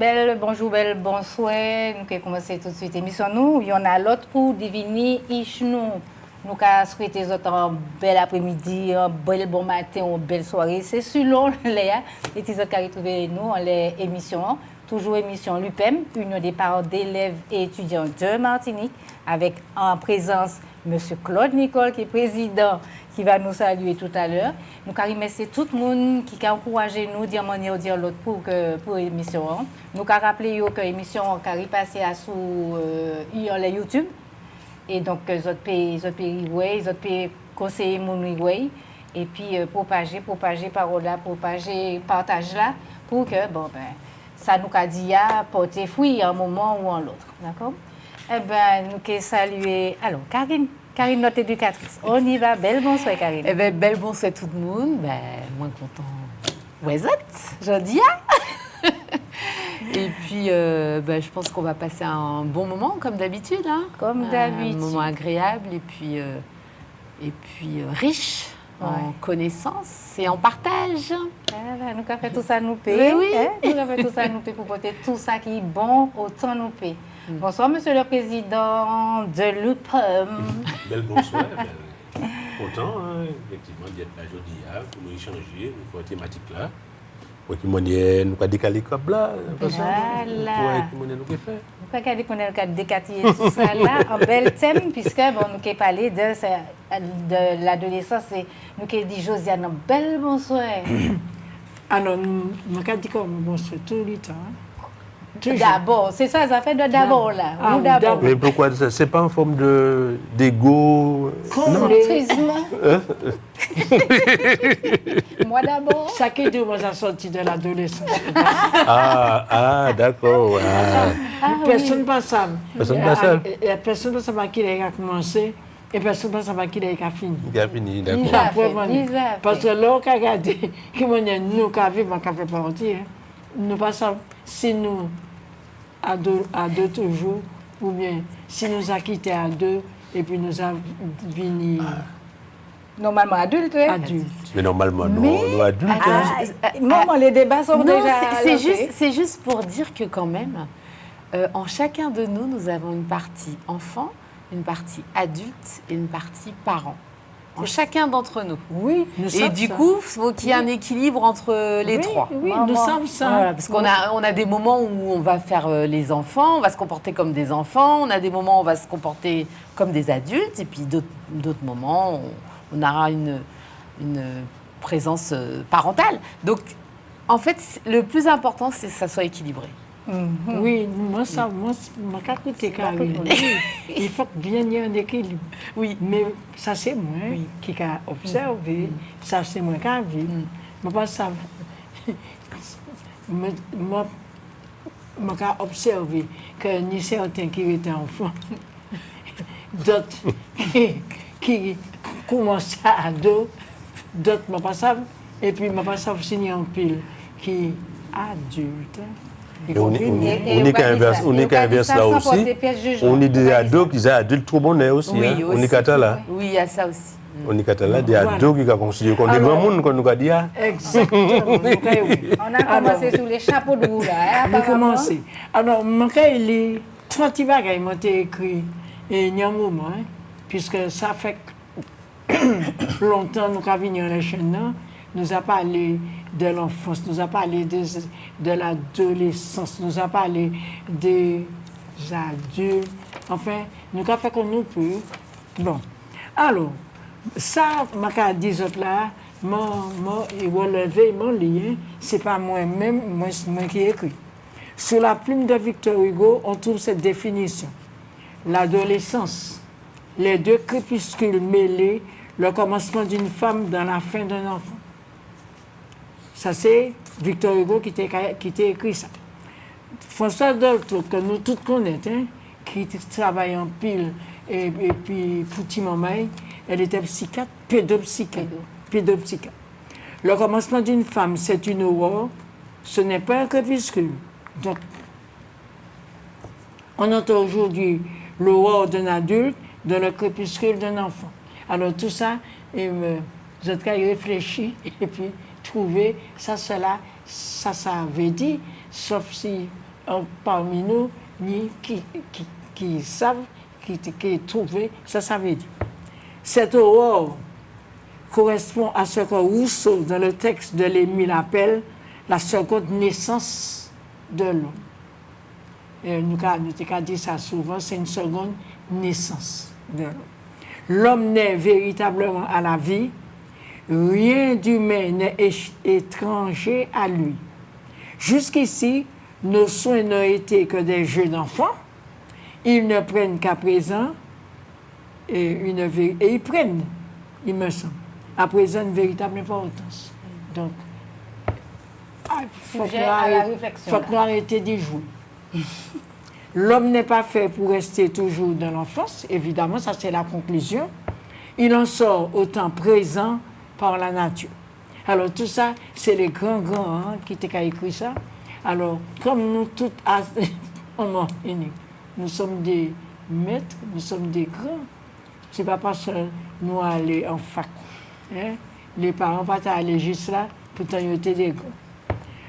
belle, bonjour, belle, bonsoir. Nous allons commencer tout de suite l'émission. Nous, il y en a l'autre pour deviner nous. Nous allons souhaiter un bel après-midi, un bel bon matin, une belle soirée. C'est selon les épisodes qui retrouvent nous en les émissions. Toujours émission l'UPEM, Union des parents d'élèves et étudiants de Martinique, avec en présence M. Claude Nicole, qui est président, qui va nous saluer tout à l'heure. Nous remercions tout le monde qui a encouragé nous d'une manière ou d'une autre pour l'émission. Nous avons rappelé que l'émission a repassé sur YouTube. Et donc, les autres pays, les autres pays conseiller mon et puis propager parole là, partage là, pour que, ça nous a dit à porter fruit à un moment ou à l'autre. D'accord? Eh bien, nous allons saluer. Alors, Karine, notre éducatrice. On y va. Belle bonsoir, Karine. Eh bien, belle bonsoir tout le monde. Moins content. Ouais, je dis. Et puis, je pense qu'on va passer un bon moment, comme d'habitude. Hein. Comme d'habitude. Un moment agréable et puis riche en connaissances et en partage. Nous avons fait tout ça nous payer. Oui. Nous avons fait tout ça nous payer pour porter tout ça qui est bon, autant nous payer. Bonsoir, Monsieur le Président de l'UPEM. Belle bonsoir. Content, effectivement, d'être là aujourd'hui pour nous échanger pour la thématique là. Pour que nous avons décalé comme là. Voilà. Pour que nous avons fait. Nous avons décalé tout ça là, un bel thème, puisque nous avons parlé de l'adolescence et nous avons dit Josiane, belle bonsoir. Alors, nous avons dit bonsoir tout le temps. D'abord, c'est ça fait de d'abord là. Ah, d'abord. Mais pourquoi ça? C'est pas en forme d'ego. Moi d'abord. Chacun de nous a sorti de l'adolescence. D'accord. Personne ne passe ça. Personne ne passe ça. Personne ne passe qui a commencé et personne ne passe qui a fini. Il a fini, d'accord. Parce que là, on a regardé, nous avons fait partie. Nous passons, si nous à deux toujours, ou bien si nous a quitté à deux, et puis nous avons fini normalement adulte. Mais normalement, nous adultes. Maman, les débats sont déjà... C'est juste pour dire que quand même, en chacun de nous, nous avons une partie enfant, une partie adulte et une partie parent. En chacun d'entre nous. Oui, nous et du coup, il faut qu'il y ait un équilibre entre les trois. Oui, nous sommes ça. Voilà, parce qu'on a des moments où on va faire les enfants, on va se comporter comme des enfants, on a des moments où on va se comporter comme des adultes, et puis d'autres moments, on aura une présence parentale. Donc, en fait, le plus important, c'est que ça soit équilibré. Oui, moi, il faut bien y ait un équilibre. Oui. Mais ça, c'est moi qui a observé, ça, c'est moi qui a vu. Moi, ça, moi, j'ai observé que ni certains qui étaient enfants, d'autres qui commençaient à dos, d'autres, moi, pas ça, et puis, moi, pas ça aussi en pile, qui adultes. On est qu'à inverse là aussi. On est des ados qui sont adultes trop bons aussi. Oui, on est qu'à là. Oui, il y a ça aussi. On est qu'à là, des ados qui considèrent qu'on est grand monde, qu'on nous a dit. Exactement. On a commencé sur les chapeaux de roue là. On a commencé. Alors, mon cas, il est 30 bagages, il m'a écrit et il y a un moment, puisque ça fait longtemps que nous avons venu à la chaîne, nous avons parlé de l'enfance, nous avons parlé de l'adolescence, nous avons parlé des adultes. Enfin, nous avons fait comme nous peut. Bon. Alors, ça, je dis là, mon lien, ce n'est pas moi-même, moi qui ai écrit. Sur la plume de Victor Hugo, on trouve cette définition. L'adolescence, les deux crépuscules mêlés, le commencement d'une femme dans la fin d'un enfant. Ça, c'est Victor Hugo qui t'a écrit ça. François Dolto, que nous tous connaissons, qui travaille en pile, et puis Pouti Mamaï, elle était psychiatre, pédopsychiatre. Le commencement d'une femme, c'est une aurore, ce n'est pas un crépuscule. Donc, on entend aujourd'hui l'aurore d'un adulte dans le crépuscule d'un enfant. Alors tout ça, vous êtes réfléchi et puis trouver ça, cela, ça veut dire, sauf si parmi nous, ni qui savent, qui trouvent, ça veut dire. Cette aurore correspond à ce que Rousseau, dans le texte de l'Émile, appelle la seconde naissance de l'homme. Et nous avons dit ça souvent, c'est une seconde naissance de l'homme. L'homme naît véritablement à la vie, rien d'humain n'est étranger à lui. Jusqu'ici, nos soins n'ont été que des jeux d'enfants. Ils ne prennent qu'à présent, et ils prennent, il me semble, à présent une véritable importance. Donc, il faut qu'on arrête d'y jouer. L'homme n'est pas fait pour rester toujours dans l'enfance, évidemment, ça c'est la conclusion. Il en sort au temps présent par la nature. Alors tout ça, c'est les grands qui t'ont écrit ça. Alors, comme nous tous, nous sommes des maîtres, nous sommes des grands. C'est pas parce que nous allons en fac. Hein? Les parents pas aller juste là, pourtant ils étaient des grands.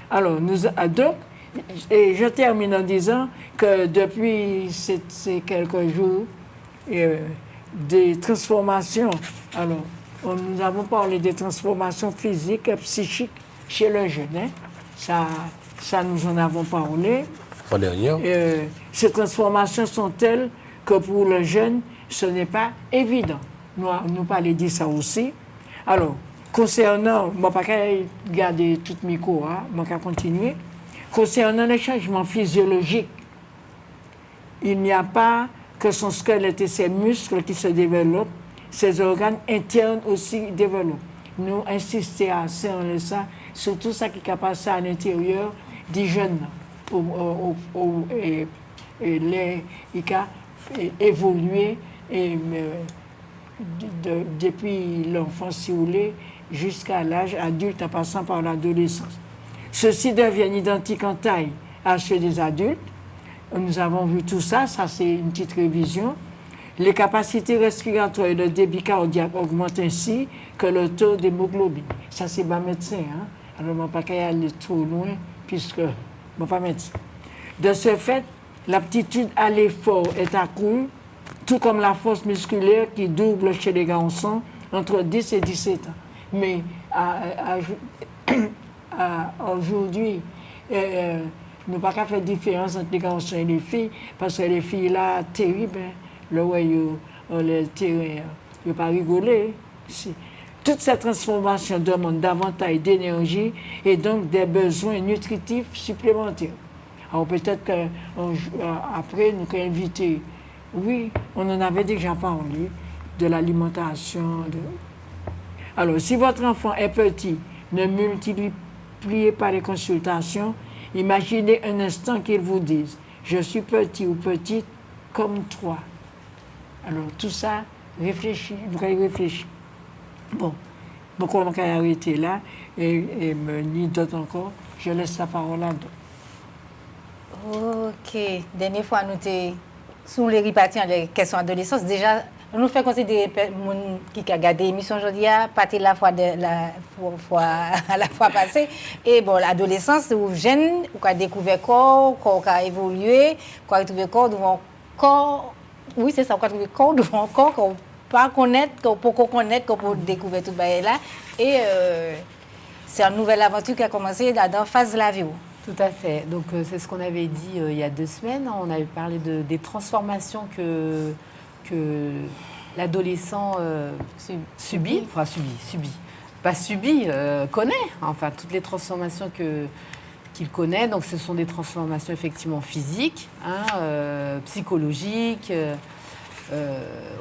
Alors, donc, et je termine en disant que depuis ces quelques jours, des transformations, alors, nous avons parlé des transformations physiques et psychiques chez le jeune. Hein? Ça, nous en avons parlé. Ces transformations sont telles que pour le jeune, ce n'est pas évident. Nous parlons de ça aussi. Alors, concernant, je ne vais pas garder tout le micro, je vais continuer. Concernant les changements physiologiques, il n'y a pas que son squelette et ses muscles qui se développent, ses organes internes aussi développent. Nous insistons assez en ça, sur tout ça qui est passé à l'intérieur des jeunes, et qui a évolué depuis l'enfance, si vous voulez, jusqu'à l'âge adulte en passant par l'adolescence. Ceux-ci deviennent identiques en taille à ceux des adultes. Nous avons vu tout ça, ça c'est une petite révision. Les capacités respiratoires et le débit cardiaque augmentent ainsi que le taux d'hémoglobine. Ça c'est ma médecin, hein? Alors je ne vais pas aller trop loin puisque je ne suis pas médecin. De ce fait, l'aptitude à l'effort est accrue, tout comme la force musculaire qui double chez les garçons entre 10 et 17 ans. Mais aujourd'hui, nous ne pouvons pas faire différence entre les garçons et les filles, parce que les filles là, terribles, le les terrains, ne pas rigoler. Toute cette transformation demande davantage d'énergie et donc des besoins nutritifs supplémentaires. Alors peut-être qu'après, nous pouvons inviter, oui, on en avait déjà parlé, de l'alimentation. Alors, si votre enfant est petit, ne multipliez pas les consultations. Imaginez un instant qu'il vous dise « Je suis petit ou petite comme toi ». Alors, tout ça, réfléchis, vous pouvez réfléchir. Bon, on va arrêter là et me dit d'autres encore. Je laisse la parole à d'autres. Ok. Dernière fois, nous étions sur les réparties les questions d'adolescence. Déjà, nous faisons considérer les gens qui ont regardé l'émission aujourd'hui, partir la fois passée. Et bon, l'adolescence, ou jeune, ou a découvert corps a évolué, qu'on a trouvé corps devant corps. Oui, c'est ça, qu'on a trouvé corps devant corps, qu'on ne peut pas connaître, qu'on peut connaître, qu'on peut découvrir tout ça là. Et c'est une nouvelle aventure qui a commencé dans phase de la vie. Tout à fait. Donc, c'est ce qu'on avait dit il y a 2 semaines. On avait parlé des transformations que l'adolescent subit. Pas subit, connaît. Enfin, toutes les transformations qu'il connaît. Donc, ce sont des transformations effectivement physiques, psychologiques,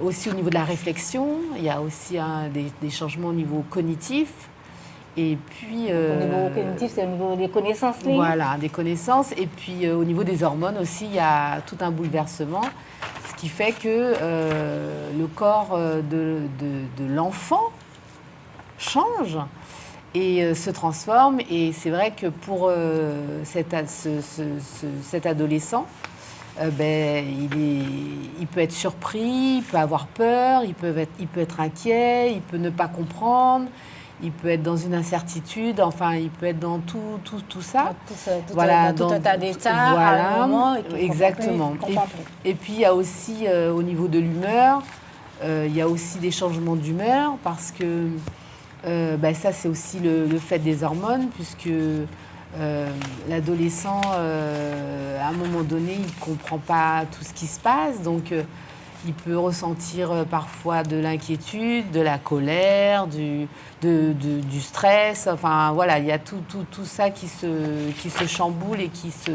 aussi au niveau de la réflexion. Il y a aussi des changements au niveau cognitif. Et puis, au niveau cognitif, c'est au niveau des connaissances. Voilà, des connaissances. Et puis, au niveau des hormones aussi, il y a tout un bouleversement. Ce qui fait que le corps de l'enfant change et se transforme. Et c'est vrai que pour cet adolescent, il peut être surpris, il peut avoir peur, il peut être inquiet, il peut ne pas comprendre. il peut être dans une incertitude, enfin, il peut être dans tout ça. Dans tout un tas d'états, à un moment, exactement. Et puis, il y a aussi, au niveau de l'humeur, il y a aussi des changements d'humeur, parce que ça, c'est aussi le fait des hormones, puisque l'adolescent, à un moment donné, il ne comprend pas tout ce qui se passe, donc il peut ressentir parfois de l'inquiétude, de la colère, du stress. Enfin, voilà, il y a tout ça qui se chamboule et qui se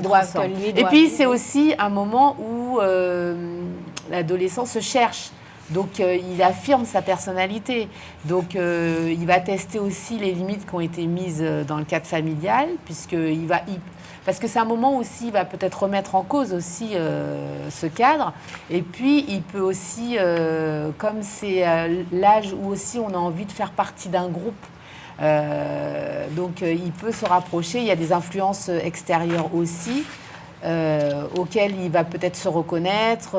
transforme. Et puis, c'est aussi un moment où l'adolescent se cherche. Donc, il affirme sa personnalité. Donc, il va tester aussi les limites qui ont été mises dans le cadre familial, parce que c'est un moment aussi, il va peut-être remettre en cause aussi ce cadre. Et puis, il peut aussi, comme c'est l'âge où aussi on a envie de faire partie d'un groupe, donc il peut se rapprocher. Il y a des influences extérieures aussi, auquel il va peut-être se reconnaître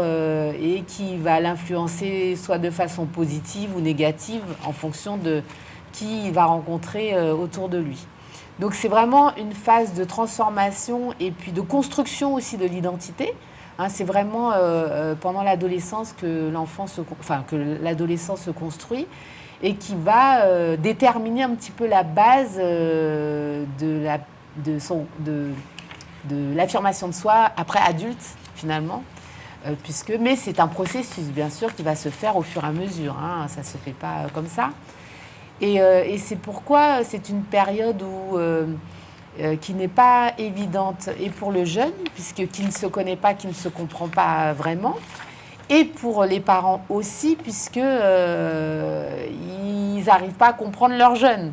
et qui va l'influencer soit de façon positive ou négative en fonction de qui il va rencontrer autour de lui. Donc c'est vraiment une phase de transformation et puis de construction aussi de l'identité. C'est vraiment pendant l'adolescence que l'adolescent se construit et qui va déterminer un petit peu la base de l'affirmation de soi après adulte, finalement. Mais c'est un processus, bien sûr, qui va se faire au fur et à mesure. Ça ne se fait pas comme ça. Et c'est pourquoi c'est une période qui n'est pas évidente, et pour le jeune, qui ne se connaît pas, qui ne se comprend pas vraiment, et pour les parents aussi, puisqu'ils n'arrivent pas à comprendre leur jeune.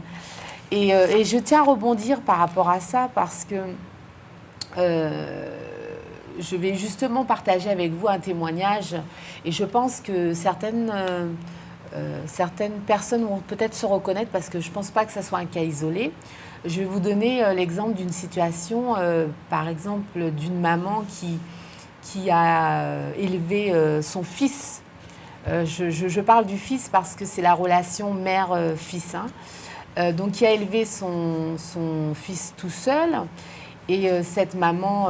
Et je tiens à rebondir par rapport à ça, parce que je vais justement partager avec vous un témoignage, et je pense que certaines personnes vont peut-être se reconnaître, parce que je ne pense pas que ce soit un cas isolé. Je vais vous donner l'exemple d'une situation, par exemple, d'une maman qui a élevé son fils. Je parle du fils parce que c'est la relation mère-fils. Donc, qui a élevé son fils tout seul. Et cette maman,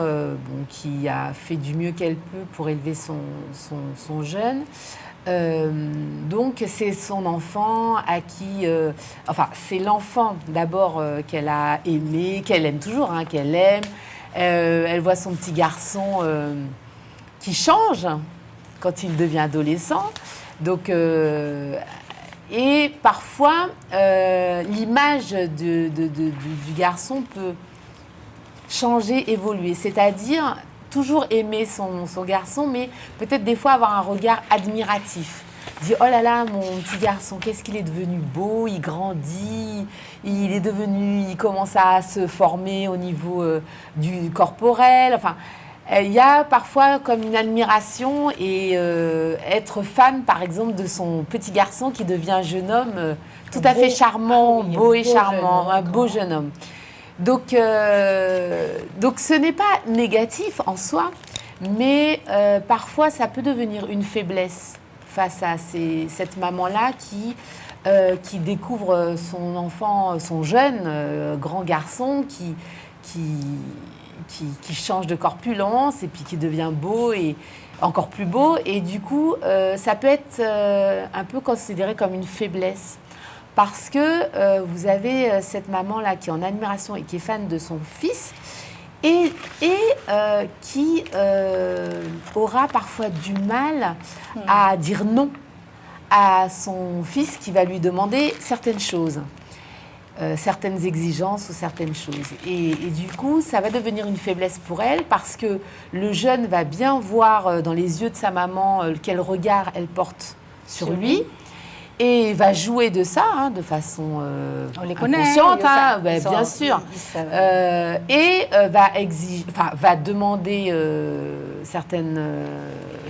qui a fait du mieux qu'elle peut pour élever son jeune, donc c'est son enfant à qui... c'est l'enfant d'abord qu'elle a aimé, qu'elle aime toujours, qu'elle aime. Elle voit son petit garçon qui change quand il devient adolescent. Donc, et parfois, l'image du garçon peut changer, évoluer. C'est-à-dire toujours aimer son garçon, mais peut-être des fois avoir un regard admiratif. Dire, oh là là, mon petit garçon, qu'est-ce qu'il est devenu beau, il grandit, il commence à se former au niveau du corporel. Enfin, il y a parfois comme une admiration et être fan, par exemple, de son petit garçon qui devient un jeune homme tout à fait charmant, beau et charmant, un beau jeune homme. Donc ce n'est pas négatif en soi, mais parfois ça peut devenir une faiblesse face à cette maman-là qui découvre son enfant, son jeune grand garçon qui change de corpulence et puis qui devient beau et encore plus beau. Et du coup, ça peut être un peu considéré comme une faiblesse. Parce que vous avez cette maman-là qui est en admiration et qui est fan de son fils et qui aura parfois du mal à dire non à son fils qui va lui demander certaines choses, certaines exigences ou certaines choses. Et du coup, ça va devenir une faiblesse pour elle parce que le jeune va bien voir dans les yeux de sa maman quel regard elle porte sur lui. Et va jouer de ça, de façon inconsciente, bien sûr. Et va demander certaines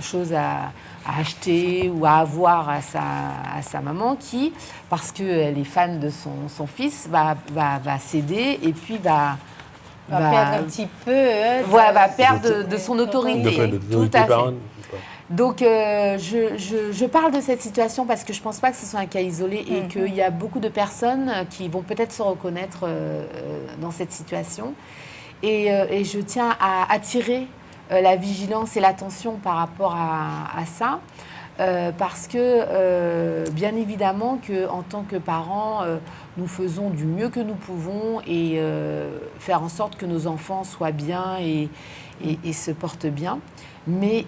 choses à acheter ou à avoir à sa maman qui, parce qu'elle est fan de son fils, va céder et puis va perdre un petit peu. Va perdre de son autorité. Tout à fait. Donc, je parle de cette situation parce que je ne pense pas que ce soit un cas isolé et qu'il y a beaucoup de personnes qui vont peut-être se reconnaître dans cette situation. Et je tiens à attirer la vigilance et l'attention par rapport à ça. Parce que, bien évidemment, qu'en tant que parents, nous faisons du mieux que nous pouvons et faire en sorte que nos enfants soient bien et se portent bien. Mais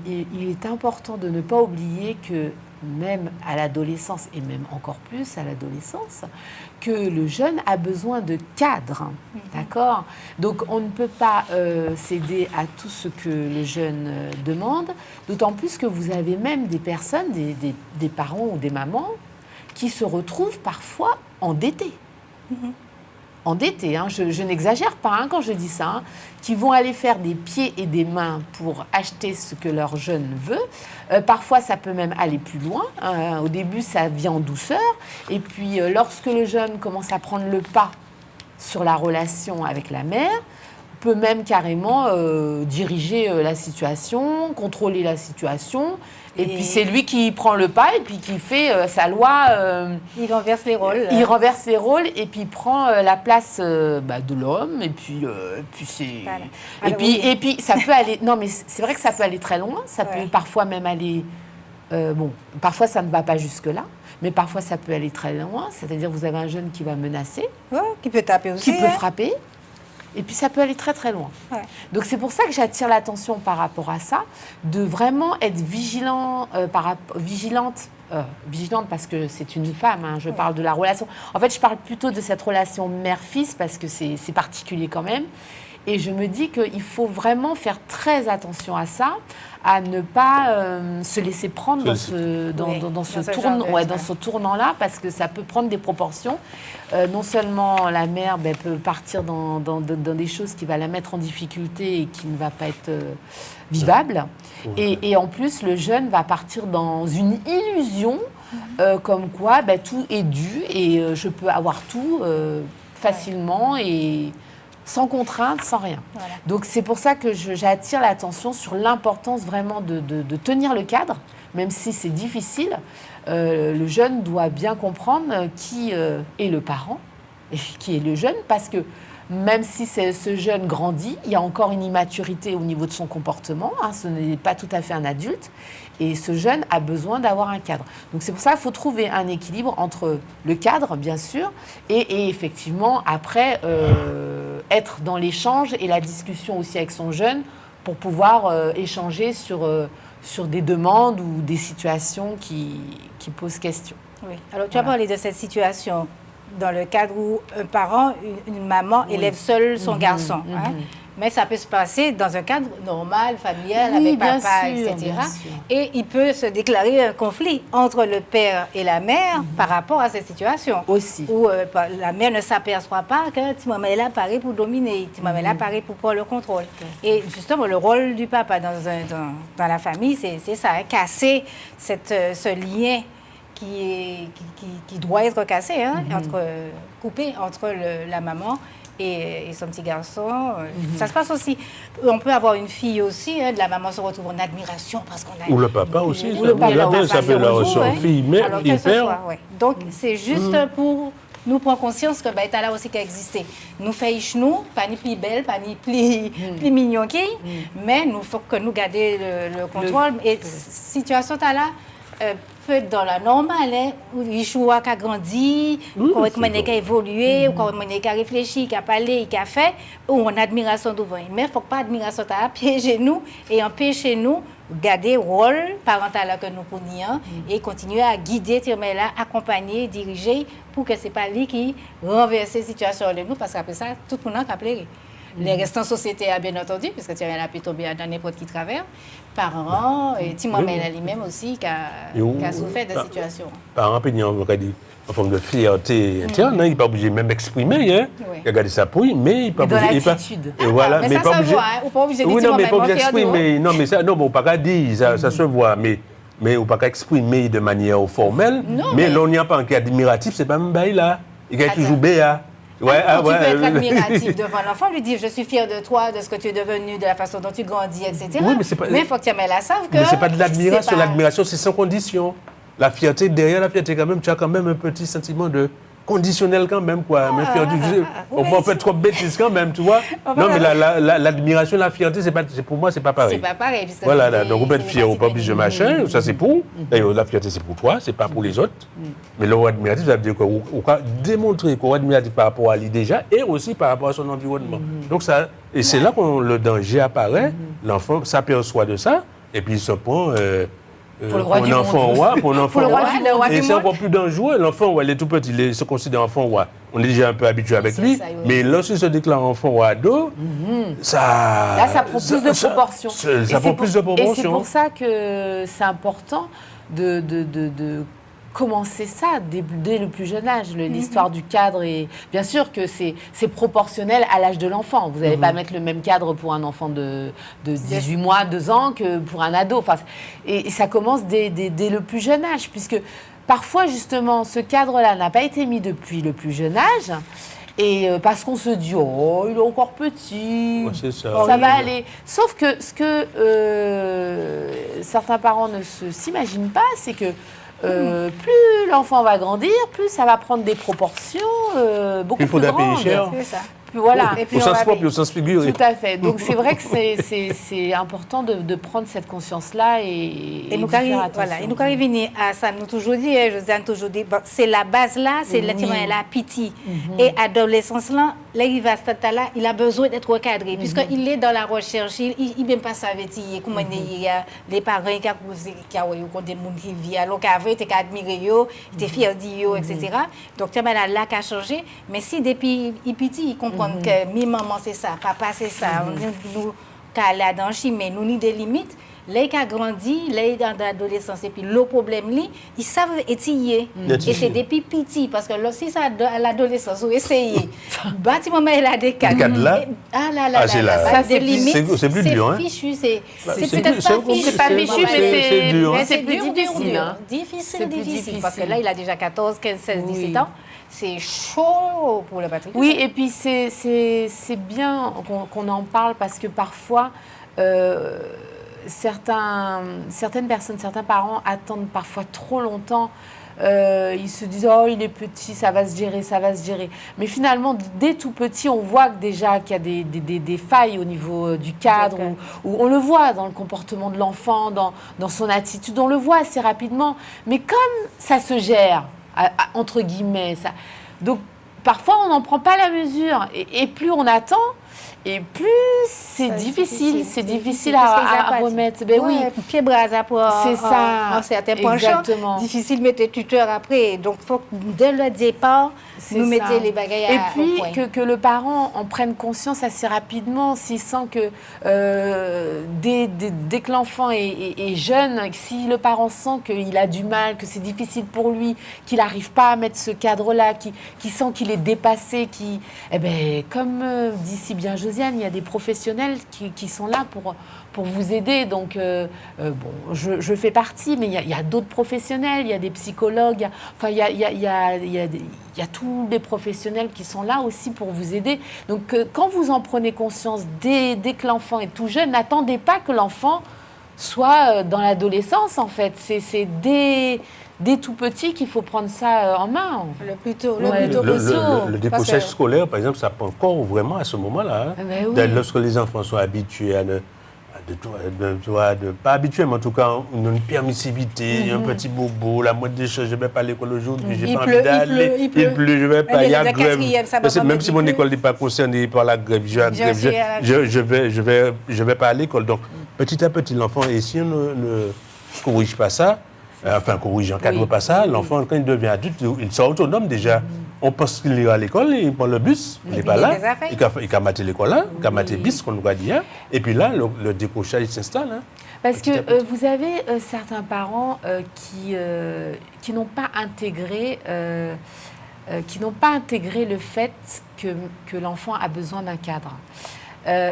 il est important de ne pas oublier que même à l'adolescence, et même encore plus à l'adolescence, que le jeune a besoin de cadre, d'accord ? Donc on ne peut pas céder à tout ce que le jeune demande, d'autant plus que vous avez même des personnes, des parents ou des mamans, qui se retrouvent parfois endettés. Endettés, hein, je n'exagère pas quand je dis ça, hein, qui vont aller faire des pieds et des mains pour acheter ce que leur jeune veut. Parfois, ça peut même aller plus loin. Au début, ça vient en douceur. Et puis, lorsque le jeune commence à prendre le pas sur la relation avec la mère, peut même carrément diriger la situation, contrôler la situation. Et puis c'est lui qui prend le pas et puis qui fait sa loi. Il renverse les rôles. Il renverse les rôles et puis prend la place de l'homme. Et puis, c'est. Voilà. Et puis ça peut aller. Non, mais c'est vrai que ça peut aller très loin. Ça peut parfois même aller. Parfois ça ne va pas jusque-là. Mais parfois ça peut aller très loin. C'est-à-dire vous avez un jeune qui va menacer. Ouais, qui peut taper aussi. Qui peut frapper. Et puis ça peut aller très très loin. Ouais. Donc c'est pour ça que j'attire l'attention par rapport à ça, de vraiment être vigilante parce que c'est une femme, hein, je parle de la relation. En fait, je parle plutôt de cette relation mère-fils parce que c'est particulier quand même. Et je me dis qu'il faut vraiment faire très attention à ça, à ne pas se laisser prendre dans ce tournant-là, parce que ça peut prendre des proportions. Non seulement la mère peut partir dans des choses qui va la mettre en difficulté et qui ne va pas être vivable. Et en plus, le jeune va partir dans une illusion comme quoi tout est dû et je peux avoir tout facilement et sans contrainte, sans rien. Voilà. Donc c'est pour ça que j'attire l'attention sur l'importance vraiment de tenir le cadre, même si c'est difficile. Le jeune doit bien comprendre qui est le parent et qui est le jeune, parce que même si ce jeune grandit, il y a encore une immaturité au niveau de son comportement, hein, ce n'est pas tout à fait un adulte, et ce jeune a besoin d'avoir un cadre. Donc c'est pour ça qu'il faut trouver un équilibre entre le cadre, bien sûr, et effectivement, après, être dans l'échange et la discussion aussi avec son jeune pour pouvoir échanger sur des demandes ou des situations qui posent question. Oui. Alors, tu as parlé de cette situation dans le cadre où un parent, une maman élève seul son garçon. Hein? Mais ça peut se passer dans un cadre normal, familial, avec papa, etc. Et il peut se déclarer un conflit entre le père et la mère par rapport à cette situation. Aussi. Où la mère ne s'aperçoit pas que Timon est là pareil pour dominer, Timon est là pareil pour prendre le contrôle. Et justement, le rôle du papa dans la famille, c'est ça, hein, casser ce lien qui doit être cassé, hein, coupé entre la maman et son petit garçon. Ça se passe aussi. On peut avoir une fille aussi, hein, de la maman se retrouve en admiration parce qu'on a... Ou le papa aussi. Ou le papa, ça peut la ressortir fille, mère, il perd. Donc, c'est juste pour nous prendre conscience que t'as là aussi qu'à exister. Nous faisons nous, pas ni plus belle, pas ni plus mignon qui, mais nous faut que nous gardions le contrôle. Et situation t'as là, peut être dans la normale, hein, où il choix qui a grandi, comment il a évolué, comment il a réfléchi, il a parlé, il a fait, où on a admiration devant. Mais il ne faut pas admiration piéger nous et empêcher nous garder le rôle parental que nous prenions et continuer à guider, accompagner, diriger pour que ce n'est pas lui qui renverse la situation de nous, parce qu'après ça, tout le monde a pleuré. Les restants sociétés, bien entendu, puisque tu as pu tomber dans n'importe qui travers, parents, et Timon lui-même aussi, qui a souffert de la situation. Parents, on a dit, en forme de fierté interne, il n'est pas obligé même d'exprimer, hein. Il a gardé sa pouille, mais il n'est pas obligé. Dans l'attitude. Voilà, mais ça pas se obligé. voit, hein, ou pas obligé de dire, oui, non, mais pas obligé d'exprimer. Non, mais ça, non, bon, pas dire, ça se voit, mais on ne peut pas exprimer de manière formelle. Non, mais l'on n'y a pas un qui est admiratif, c'est pas même là. Il est toujours béat. Ouais, Tu peux être admiratif devant l'enfant, lui dire je suis fier de toi, de ce que tu es devenu, de la façon dont tu grandis, etc. Oui, mais c'est pas- il faut que tu la savent que. Mais c'est pas de l'admiration. c'est pas- L'admiration, c'est sans condition. La fierté, derrière la fierté, quand même, tu as quand même un petit sentiment de conditionnel quand même, quoi. Mais fierté, on peut être trop bêtise quand même, tu vois. Non, mais l'admiration, la fierté, pour moi, c'est pas pareil. C'est pas pareil. puisque Voilà, c'est- donc on peut être c'est fier ou pas particulier. obligé de machin, ça c'est pour. D'ailleurs, la fierté c'est pour toi, c'est pas pour les autres. Mais le admiratif, ça veut dire qu'on va démontrer qu'on est admiratif par rapport à lui déjà et aussi par rapport à son environnement. Donc ça, et c'est là que le danger apparaît, l'enfant s'aperçoit de ça, et puis il se prend Pour le roi du un enfant monde. roi, pour un enfant Pour le roi roi. du- le roi Et du c'est monde. encore plus dangereux, l'enfant roi, il est tout petit, il se considère enfant roi. On est déjà un peu habitué avec C'est lui, ça, oui. mais lorsqu'il se déclare enfant roi ado, ça... Là, ça prend plus de proportions. Ça Et prend c'est plus de pour- Et c'est proportions. pour ça que c'est important de commencer ça dès le plus jeune âge. L'histoire du cadre, et bien sûr que c'est proportionnel à l'âge de l'enfant. Vous n'allez pas mettre le même cadre pour un enfant de 18 mois, 2 ans que pour un ado. Enfin, et ça commence dès le plus jeune âge, puisque parfois, justement, ce cadre-là n'a pas été mis depuis le plus jeune âge. Et parce qu'on se dit, oh, il est encore petit, Ouais, c'est ça. ça va aller. Sauf que ce que certains parents ne s'imaginent pas, c'est que plus l'enfant va grandir, plus ça va prendre des proportions beaucoup Il plus faudra payer grandes. cher. C'est ça. Puis voilà. Et puis Au on sens va propre et au sens figuré. Tout à fait. Donc c'est vrai que c'est important de prendre cette conscience-là et nous d'y faire voilà, attention. et nous quand venir à ça, nous toujours dit, Josiane toujours dit, bon, c'est la base là, c'est la pitié. Et adolescence là, là il va à ce stade-là, il a besoin d'être recadré, puisqu'il est dans la recherche, il même pas savait comment il y a les parents qui ont des gens qui vivent, alors qu'avant, ils étaient admirés, ils étaient fiers d'eux, etc. Donc, tu as là qu'à changer, mais si depuis il petit, ils comprennent que mi maman c'est ça, papa c'est ça, nous qu'à aller dans le mais nous ni des limites. Là, ils ont grandi, là, ils sont dans l'adolescence. Et puis, le problème, ils savent étiller. Et c'est depuis petit. Parce que là, si ça à l'adolescence, vous essayez. Bâtiment, il a des cadres. Des cadres là? Ah là là, Ah, c'est là, là. ça, c'est des limites. c'est plus dur, hein? Fichu, c'est c'est peut-être plus- pas c'est- fichu. C'est pas fichu, c'est dur, hein. mais c'est plus dur, difficile. dur. hein. C'est Difficile, plus difficile. Parce que difficile. là, il a déjà 14, 15, 16, Oui. 17 ans. C'est chaud pour le Patrick. Oui, et puis c'est bien qu'on en parle parce que parfois, certaines personnes, certains parents attendent parfois trop longtemps. Ils se disent, oh, il est petit, ça va se gérer, ça va se gérer. Mais finalement, dès tout petit, on voit que déjà qu'il y a des failles au niveau du cadre, où on le voit dans le comportement de l'enfant, dans son attitude, on le voit assez rapidement. Mais comme ça se gère, entre guillemets, ça, donc parfois on n'en prend pas la mesure. Et plus on attend, et plus c'est difficile. C'est difficile à remettre. Ben oui. Pied bras à poids. C'est ça. En certains penchants. Exactement. Difficile de mettre les tuteurs après. Donc, il faut que dès le départ, C'est nous ça. mettions les bagailles Et au puis point. que le parent en prenne conscience assez rapidement, s'il sent que dès que l'enfant est jeune, si le parent sent qu'il a du mal, que c'est difficile pour lui, qu'il n'arrive pas à mettre ce cadre-là, qu'il sent qu'il est dépassé, eh ben, comme dit si bien Josiane, il y a des professionnels qui sont là pour vous aider. Donc, bon, je fais partie, mais il y a d'autres professionnels, il y a des psychologues, il y a tous les professionnels qui sont là aussi pour vous aider. Donc, quand vous en prenez conscience dès que l'enfant est tout jeune, n'attendez pas que l'enfant soit dans l'adolescence, en fait. C'est dès tout petit qu'il faut prendre ça en main. Le plus tôt, Ouais, le plus tôt possible. Le Parce décrochage que- scolaire, par exemple, ça prend encore vraiment à ce moment-là. Hein. Ah ben oui. Lorsque les enfants sont habitués pas habitués, mais en tout cas, une permissivité, un petit bobo, la moindre des choses, je ne vais pas à l'école aujourd'hui, je n'ai Il pas pleut, envie d'aller, il pleut. je ne vais pas, Elle il y a est de grève. quatrième, ça va Parce que pas même mettre, si il mon pleut. école n'est pas concernée par la grève, je ne vais pas à l'école. Donc, petit à petit, l'enfant, et si on ne corrige pas ça, corrige, encadre pas ça, l'enfant, quand il devient adulte, il sort autonome déjà. On pense qu'il ira à l'école, il prend le bus, il n'est pas il y a là, des affaires. il a maté l'école là, il a maté le bus, qu'on nous va dire, et puis là, le décrochage s'installe. Hein. Parce Petit à que petit. vous avez certains parents qui n'ont pas intégré le fait que l'enfant a besoin d'un cadre.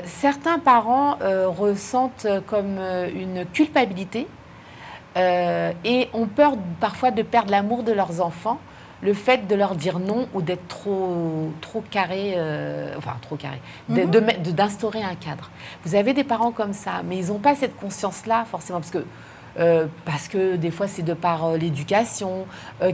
Certains parents ressentent comme une culpabilité et ont peur parfois de perdre l'amour de leurs enfants le fait de leur dire non ou d'être trop carré, d'instaurer un cadre. Vous avez des parents comme ça, mais ils n'ont pas cette conscience-là forcément, parce que des fois c'est de par l'éducation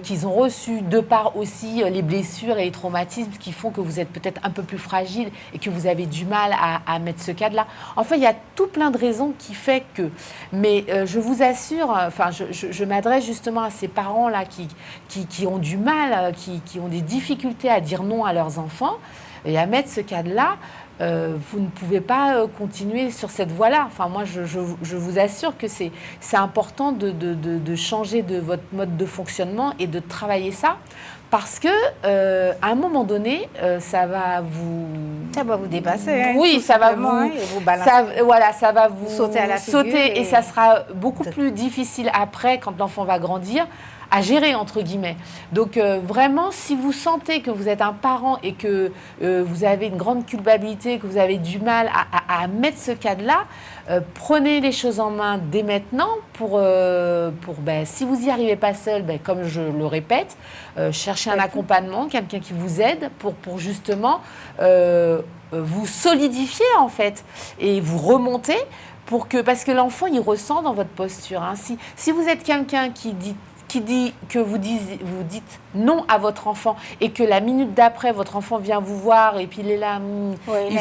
qu'ils ont reçu, de par aussi les blessures et les traumatismes qui font que vous êtes peut-être un peu plus fragile et que vous avez du mal à mettre ce cadre-là. Enfin, il y a tout plein de raisons qui fait que... Mais je vous assure, je m'adresse justement à ces parents-là qui ont du mal, qui ont des difficultés à dire non à leurs enfants et à mettre ce cadre-là. Vous ne pouvez pas continuer sur cette voie-là. Enfin, moi, je vous assure que c'est important de changer de votre mode de fonctionnement et de travailler ça, parce que à un moment donné, ça va vous dépasser. Hein, oui, ça va vous, et vous balancer. ça va vous sauter à la figure et ça sera beaucoup plus difficile après, quand l'enfant va grandir, à gérer, entre guillemets. Donc, vraiment, si vous sentez que vous êtes un parent et que vous avez une grande culpabilité, que vous avez du mal à mettre ce cadre-là, prenez les choses en main dès maintenant pour si vous n'y arrivez pas seul, comme je le répète, cherchez un accompagnement, quelqu'un qui vous aide pour justement vous solidifier, en fait, et vous remonter parce que l'enfant, il ressent dans votre posture. Hein. Si vous êtes quelqu'un qui dit que vous dites non à votre enfant et que la minute d'après, votre enfant vient vous voir et puis il est là, il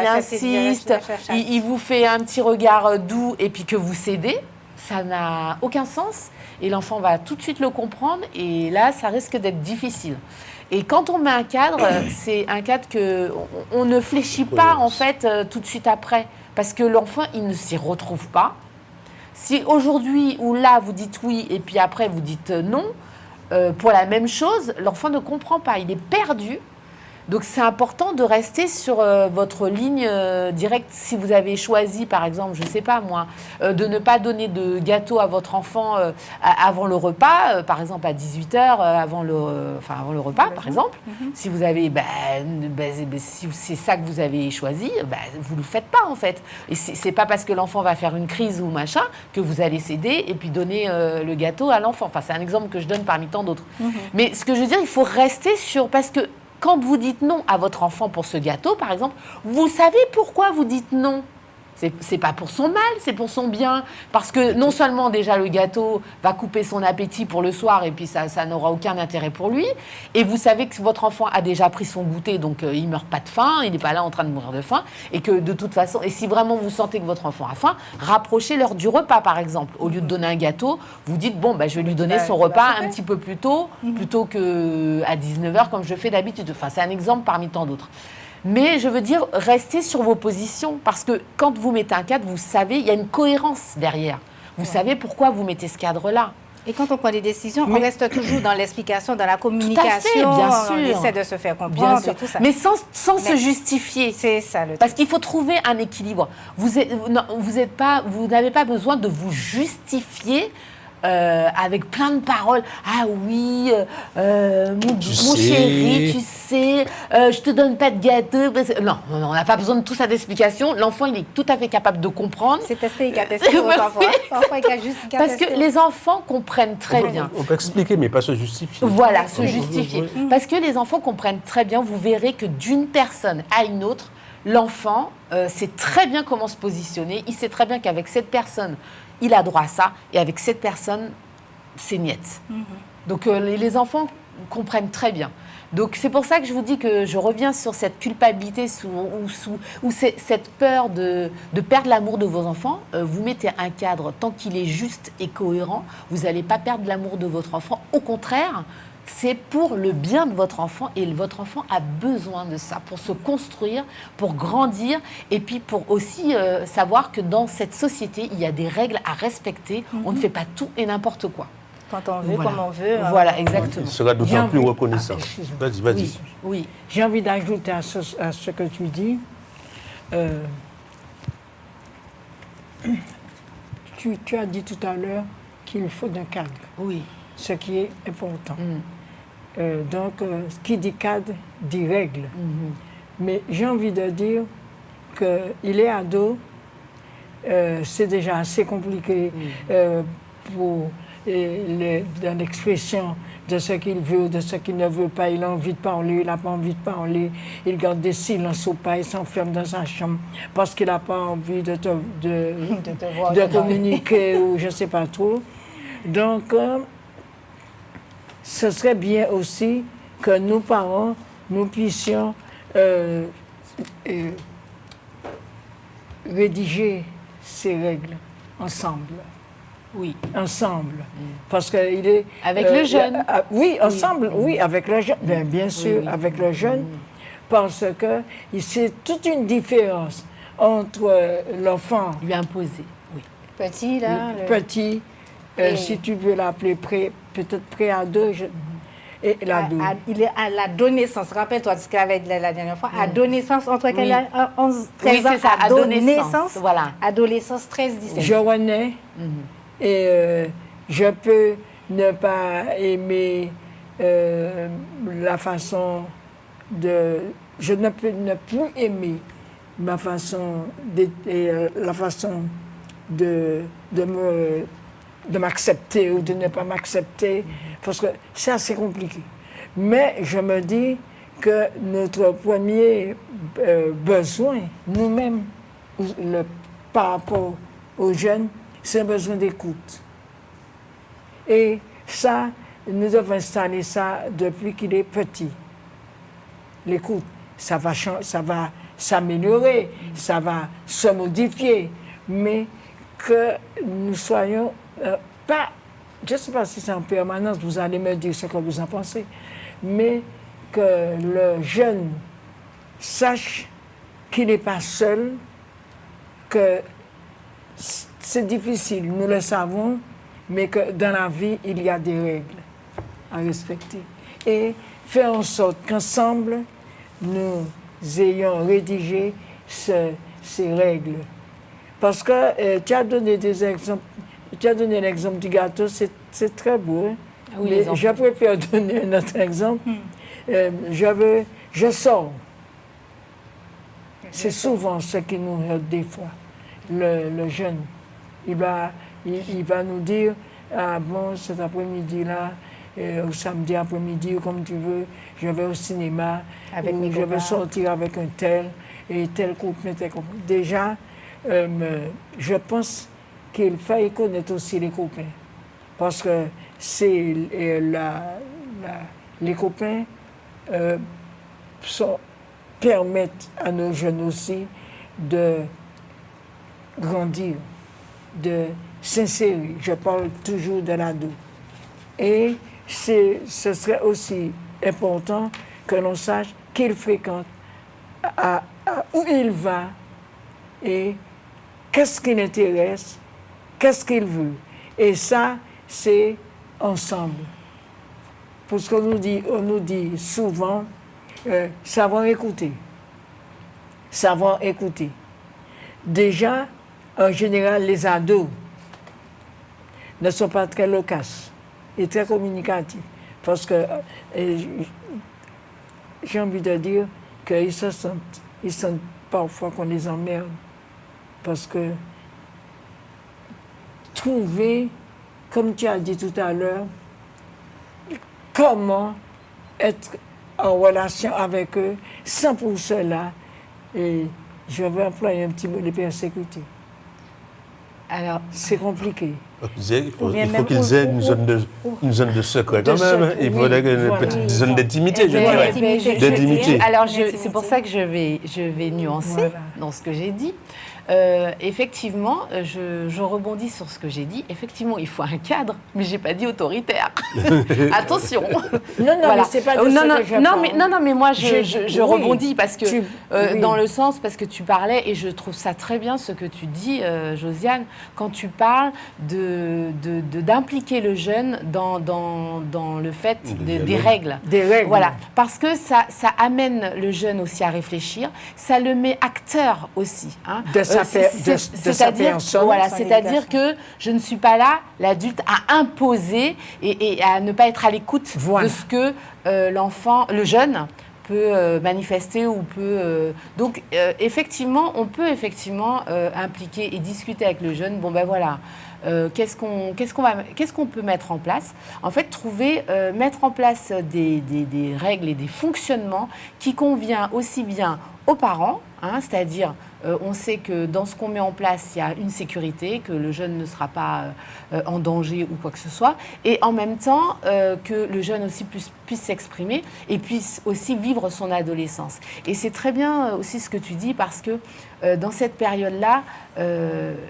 insiste, il vous fait un petit regard doux et puis que vous cédez, ça n'a aucun sens et l'enfant va tout de suite le comprendre et là, ça risque d'être difficile. Et quand on met un cadre, c'est un cadre qu'on ne fléchit pas en fait tout de suite après parce que l'enfant, il ne s'y retrouve pas. Si aujourd'hui ou là, vous dites oui et puis après, vous dites non, pour la même chose, l'enfant ne comprend pas, il est perdu. Donc, c'est important de rester sur votre ligne directe. Si vous avez choisi, par exemple, je ne sais pas moi, de ne pas donner de gâteau à votre enfant avant le repas, par exemple à 18h, avant le repas, par exemple. Si vous avez, si c'est ça que vous avez choisi, vous ne le faites pas, en fait. Et c'est pas parce que l'enfant va faire une crise ou machin que vous allez céder et puis donner le gâteau à l'enfant. Enfin, c'est un exemple que je donne parmi tant d'autres. Mais ce que je veux dire, il faut rester sur... Parce que quand vous dites non à votre enfant pour ce gâteau, par exemple, vous savez pourquoi vous dites non. C'est pas pour son mal, c'est pour son bien. Parce que non seulement déjà le gâteau va couper son appétit pour le soir et puis ça n'aura aucun intérêt pour lui. Et vous savez que votre enfant a déjà pris son goûter, donc il meurt pas de faim, il n'est pas là en train de mourir de faim. Et que de toute façon, et si vraiment vous sentez que votre enfant a faim, rapprochez l'heure du repas par exemple. Au lieu de donner un gâteau, vous dites je vais lui donner son repas un petit peu plus tôt, plutôt qu'à 19h comme je fais d'habitude. Enfin, c'est un exemple parmi tant d'autres. Mais je veux dire, restez sur vos positions, parce que quand vous mettez un cadre, vous savez, il y a une cohérence derrière. Vous savez pourquoi vous mettez ce cadre-là. Et quand on prend des décisions, on reste toujours dans l'explication, dans la communication. Tout à fait, bien sûr. On essaie de se faire comprendre. Bien sûr. Et tout ça. Mais sans se justifier. C'est ça le truc. Parce qu'il faut trouver un équilibre. Vous n'avez pas besoin de vous justifier avec plein de paroles. Ah oui, mon chéri, tu sais, je te donne pas de gâteau. Non, on n'a pas besoin de tout ça d'explication. L'enfant, il est tout à fait capable de comprendre. C'est testé, il a testé votre enfant. Parce que les enfants comprennent très bien. On peut expliquer, mais pas se justifier. Voilà, se justifier. Parce que les enfants comprennent très bien. Vous verrez que d'une personne à une autre, l'enfant sait très bien comment se positionner. Il sait très bien qu'avec cette personne, il a droit à ça, et avec cette personne, c'est niette. Donc les enfants comprennent très bien. Donc c'est pour ça que je vous dis que je reviens sur cette culpabilité ou cette peur de perdre l'amour de vos enfants. Vous mettez un cadre, tant qu'il est juste et cohérent, vous n'allez pas perdre l'amour de votre enfant. Au contraire, c'est pour le bien de votre enfant et votre enfant a besoin de ça pour se construire, pour grandir et puis pour aussi savoir que dans cette société, il y a des règles à respecter. On ne fait pas tout et n'importe quoi. Quand on veut, comme on veut. Voilà, exactement. Il sera d'autant plus reconnaissant. Vas-y. Oui. J'ai envie d'ajouter à ce que tu dis. Tu as dit tout à l'heure qu'il faut d'un cadre. Oui. Ce qui est important. Donc, qui dit cadre, dit règle. Mais j'ai envie de dire qu'il est ado, c'est déjà assez compliqué pour dans l'expression de ce qu'il veut, de ce qu'il ne veut pas. Il a envie de parler, il n'a pas envie de parler. Il garde des silences au pas, il s'enferme dans sa chambre parce qu'il n'a pas envie de communiquer ou je ne sais pas trop. Donc, ce serait bien aussi que nous, parents, nous puissions rédiger ces règles ensemble. Oui. Ensemble. Parce qu'il est... Avec le jeune. Oui, ensemble, oui, avec le jeune. Bien sûr, oui. avec le jeune. Parce que c'est toute une différence entre l'enfant... Lui imposer, oui. Petit, là. Petit, si tu veux l'appeler peut-être pré-ado, et l'ado. Il est à l'adolescence. Rappelle-toi ce qu'il avait dit la dernière fois. Adolescence, entre quel âge 11, 13 oui, ans. c'est ça, adolescence. Voilà. Adolescence, 13, 17. Je renais et je peux ne pas aimer la façon de... Je ne peux ne plus aimer ma façon la façon de m'accepter ou de ne pas m'accepter, parce que c'est assez compliqué. Mais je me dis que notre premier besoin, nous-mêmes, par rapport aux jeunes, c'est un besoin d'écoute. Et ça, nous devons installer ça depuis qu'il est petit. L'écoute, ça va s'améliorer, ça va se modifier, mais que nous soyons pas, je ne sais pas si c'est en permanence, vous allez me dire ce que vous en pensez, mais que le jeune sache qu'il n'est pas seul, que c'est difficile, nous le savons, mais que dans la vie, il y a des règles à respecter. Et faire en sorte qu'ensemble, nous ayons rédigé ces règles. Parce que tu as donné des exemples. Tu as donné l'exemple du gâteau, c'est très beau. Hein? Oui, mais je préfère donner un autre exemple. Je sors. C'est souvent ce qui nous heurte des fois. Le jeune, il va nous dire, ah bon, cet après-midi-là, ou samedi après-midi, ou comme tu veux, je vais au cinéma, ou je vais sortir avec un tel, et tel copain, tel copain. Déjà, je pense qu'il faille connaître aussi les copains. Parce que c'est les copains permettent à nos jeunes aussi de grandir, de s'insérer. Je parle toujours de l'ado. Et ce serait aussi important que l'on sache qu'il fréquente, où il va et qu'est-ce qui l'intéresse, qu'est-ce qu'il veut. Et ça, c'est ensemble. Parce qu'on nous dit souvent, savoir écouter. Savoir écouter. Déjà, en général, les ados ne sont pas très loquaces et très communicatifs. Parce que j'ai envie de dire qu'ils sentent parfois qu'on les emmerde. Parce que trouver, comme tu as dit tout à l'heure, comment être en relation avec eux sans pour cela, et je vais employer un petit mot, les persécuter. Alors, c'est compliqué. Il faut qu'ils aient une zone de secret quand même. Il faudrait une petite zone d'intimité, je dirais. D'intimité. Alors, c'est pour ça que je vais nuancer dans ce que j'ai dit. Effectivement, je rebondis sur ce que j'ai dit. Effectivement, il faut un cadre, mais j'ai pas dit autoritaire. Attention. Non, voilà. Mais c'est pas de ça que je parle. Non, mais moi je rebondis parce que dans le sens parce que tu parlais et je trouve ça très bien ce que tu dis, Josiane, quand tu parles d'impliquer le jeune dans le fait des règles. Des règles. Voilà, parce que ça amène le jeune aussi à réfléchir, ça le met acteur aussi. Hein. C'est-à-dire que je ne suis pas là, l'adulte, à imposer et à ne pas être à l'écoute de ce que le jeune peut manifester ou peut... Donc, effectivement, on peut impliquer et discuter avec le jeune. Bon, ben voilà, qu'est-ce qu'on peut mettre en place? En fait, mettre en place des règles et des fonctionnements qui conviennent aussi bien aux parents, c'est-à-dire on sait que dans ce qu'on met en place, il y a une sécurité, que le jeune ne sera pas en danger ou quoi que ce soit, et en même temps que le jeune aussi puisse s'exprimer et puisse aussi vivre son adolescence. Et c'est très bien aussi ce que tu dis, parce que dans cette période-là,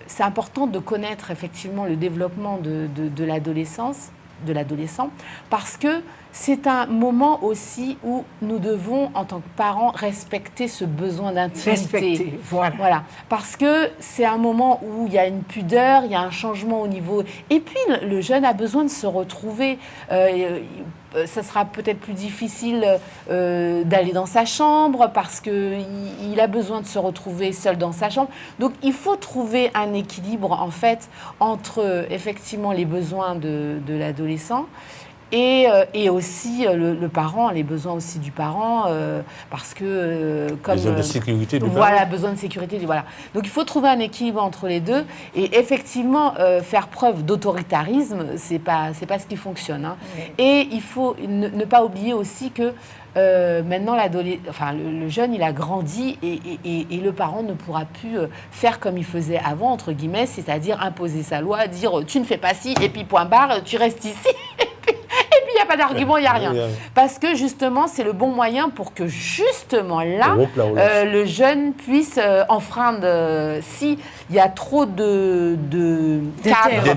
c'est important de connaître effectivement le développement de l'adolescence, de l'adolescent, parce que c'est un moment aussi où nous devons, en tant que parents, respecter ce besoin d'intimité. Respecter, voilà. Parce que c'est un moment où il y a une pudeur, il y a un changement au niveau... Et puis, le jeune a besoin de se retrouver. Ça sera peut-être plus difficile d'aller dans sa chambre parce qu'il a besoin de se retrouver seul dans sa chambre. Donc, il faut trouver un équilibre, en fait, entre, effectivement, les besoins de l'adolescent et aussi le parent, les besoins aussi du parent, parce que... comme, besoin de sécurité du parent. Voilà, besoin de sécurité, voilà. Donc, il faut trouver un équilibre entre les deux. Et effectivement, faire preuve d'autoritarisme, c'est pas ce qui fonctionne. Oui. Et il faut ne pas oublier aussi que maintenant, le jeune, il a grandi et le parent ne pourra plus faire comme il faisait avant, entre guillemets, c'est-à-dire imposer sa loi, dire tu ne fais pas ci, et puis point barre, tu restes ici. Et puis, il n'y a pas d'argument, il n'y a rien. Parce que, justement, c'est le bon moyen pour que, justement, là, le jeune puisse enfreindre, s'il y a trop de cadres,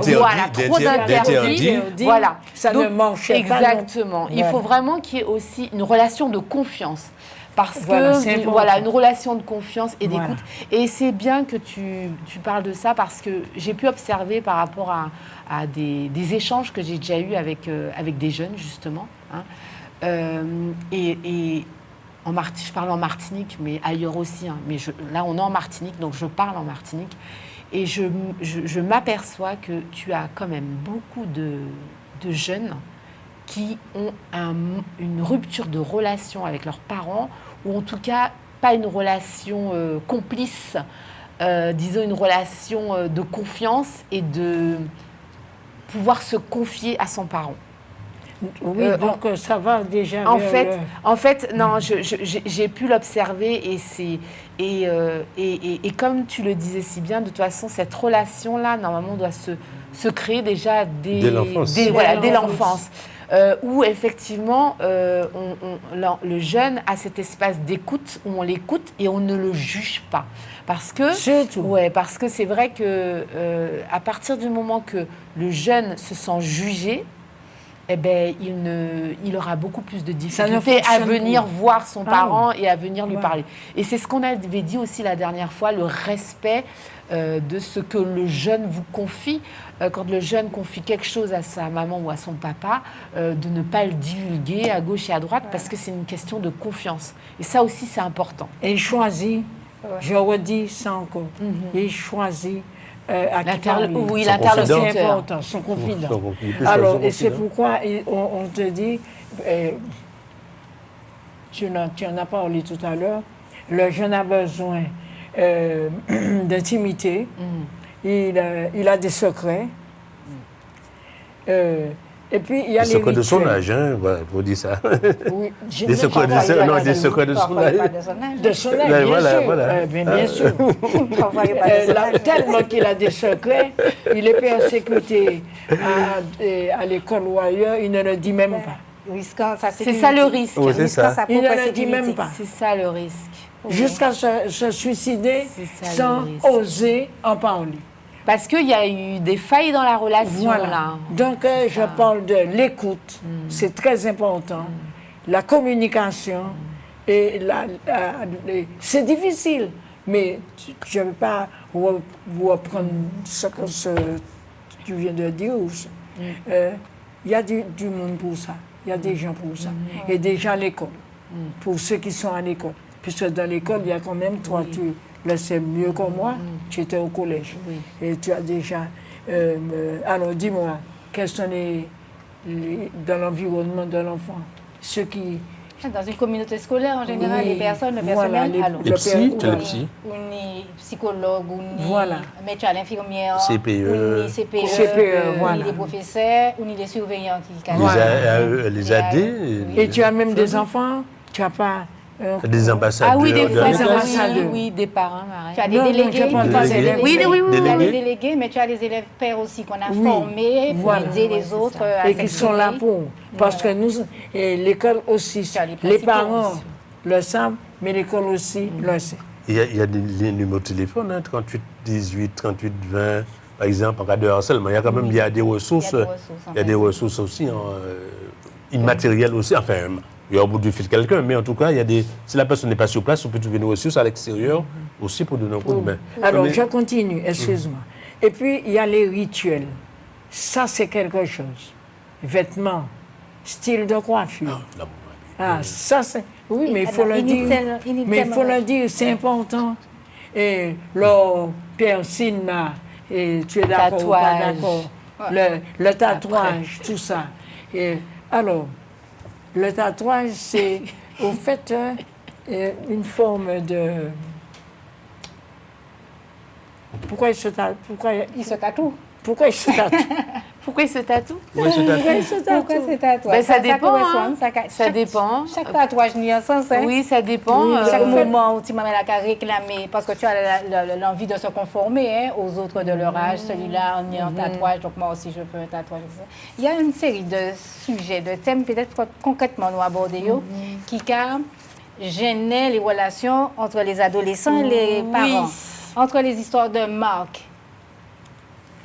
trop d'interdits, voilà. Ça ne manque pas. Exactement. Il faut vraiment qu'il y ait aussi une relation de confiance. Parce que, une relation de confiance et d'écoute. Et c'est bien que tu parles de ça, parce que j'ai pu observer par rapport à des échanges que j'ai déjà eus avec des jeunes, justement. Et je parle en Martinique, mais ailleurs aussi. Mais là, on est en Martinique, donc je parle en Martinique. Et je m'aperçois que tu as quand même beaucoup de jeunes qui ont une rupture de relation avec leurs parents, ou en tout cas pas une relation complice, disons une relation de confiance et de pouvoir se confier à son parent. Oui, donc ça va déjà. En fait, non, j'ai pu l'observer et comme tu le disais si bien, de toute façon, cette relation-là, normalement, doit se créer déjà dès l'enfance. Où effectivement, le jeune a cet espace d'écoute où on l'écoute et on ne le juge pas. Parce que c'est vrai que à partir du moment que le jeune se sent jugé, eh ben, il aura beaucoup plus de difficultés à venir voir son parent et à venir lui parler. Et c'est ce qu'on avait dit aussi la dernière fois, le respect de ce que le jeune vous confie. Quand le jeune confie quelque chose à sa maman ou à son papa, de ne pas le divulguer à gauche et à droite, parce que c'est une question de confiance. Et ça aussi, c'est important. Et il choisit, je redis ça encore, il choisit l'interlocuteur. C'est important, son confident. Alors, et c'est pourquoi on te dit, tu en as parlé tout à l'heure, le jeune a besoin d'intimité, il a des secrets. Et puis, il y a les secrets de son âge, pour dire ça. Oui, des secrets de son âge. De son âge, bien sûr. Tellement qu'il a des secrets, il est persécuté à l'école ou ailleurs, il ne le dit même pas. C'est ça le risque. Oui, c'est ça. Il ne le dit même pas. C'est ça le risque. Jusqu'à se suicider sans oser en parler. Parce qu'il y a eu des failles dans la relation. Là. Donc, je parle de l'écoute. C'est très important. La communication. Et c'est difficile. Mais je ne veux pas reprendre ce que tu viens de dire. Il y a du monde pour ça. Il y a des gens pour ça. Et des gens à l'école. Pour ceux qui sont à l'école. Puisque dans l'école, il y a quand même, toi, tu le sais mieux que moi, tu étais au collège. Et tu as déjà... alors, dis-moi, quels sont dans l'environnement de l'enfant, ceux qui Dans une communauté scolaire, en général, Oui. les personnes, le Voilà, personnel, alors, Les psy, tu es Ouais. les psy. on est psychologue, on est Voilà. médecin l'infirmière, CPE. on est CPE, CPE, on voilà. est les professeurs, on est les surveillants qui Les, Voilà. les AD. Et tu as même des enfants, tu n'as pas... Des ambassadeurs. Ah oui, des de fois, la des oui, classe. ambassadeurs. oui, des parrains, pareil. Tu as des Non, non, délégués, je parle pas des des délégués. élèves. Oui, oui, oui, Tu as Délégués. les délégués, mais tu as les élèves pairs aussi qu'on a Oui. formés pour Voilà. aider Ouais, les c'est autres ça. à Et qui sont là s'exprimer. pour. Parce que nous, et l'école aussi, Tu as les les principaux parents aussi. le savent, mais l'école aussi le sait. Il y a des numéros de téléphone, hein, 38 18, 38 20, par exemple, en cas de harcèlement. Il y a des ressources. Il y a des ressources, en Il y a des fait. ressources aussi, immatérielles aussi. Enfin, il y a au bout du fil quelqu'un, mais en tout cas, si la personne n'est pas sur place, on peut trouver une ressource à l'extérieur aussi pour donner un coup de main. Alors, Mais- je continue, excuse-moi. Et puis, il y a les rituels. Ça, c'est quelque chose. Vêtements, style de coiffure. Là, Ah, ça, c'est... Oui, mais il faut Alors, le dire. inutilement, Mais il faut le dire, c'est important. Et le piercing, là, et tu es d'accord ou pas Tatouage. d'accord? Le tatouage, tout ça. Et alors, le tatouage, c'est au fait une forme de... Pourquoi il se tatoue? Ils se tatouent. Pourquoi il se tatoue? Pourquoi ils se tatouent? ouais, c'est Pourquoi un- il se Pourquoi tatoue? c'est tatouage? Ben, ça dépend, correspond, hein. Ça chaque- dépend. Chaque tatouage n'y a un sens. Hein. Oui, ça dépend. Chaque moment où tu m'as réclamé, parce que tu as l'envie de se conformer hein, aux autres de leur âge, celui-là, on y a un tatouage, donc moi aussi je veux un tatouage. Il y a une série de sujets, de thèmes, peut-être concrètement nous aborder, qui gênaient les relations entre les adolescents et les parents, entre les histoires de marque.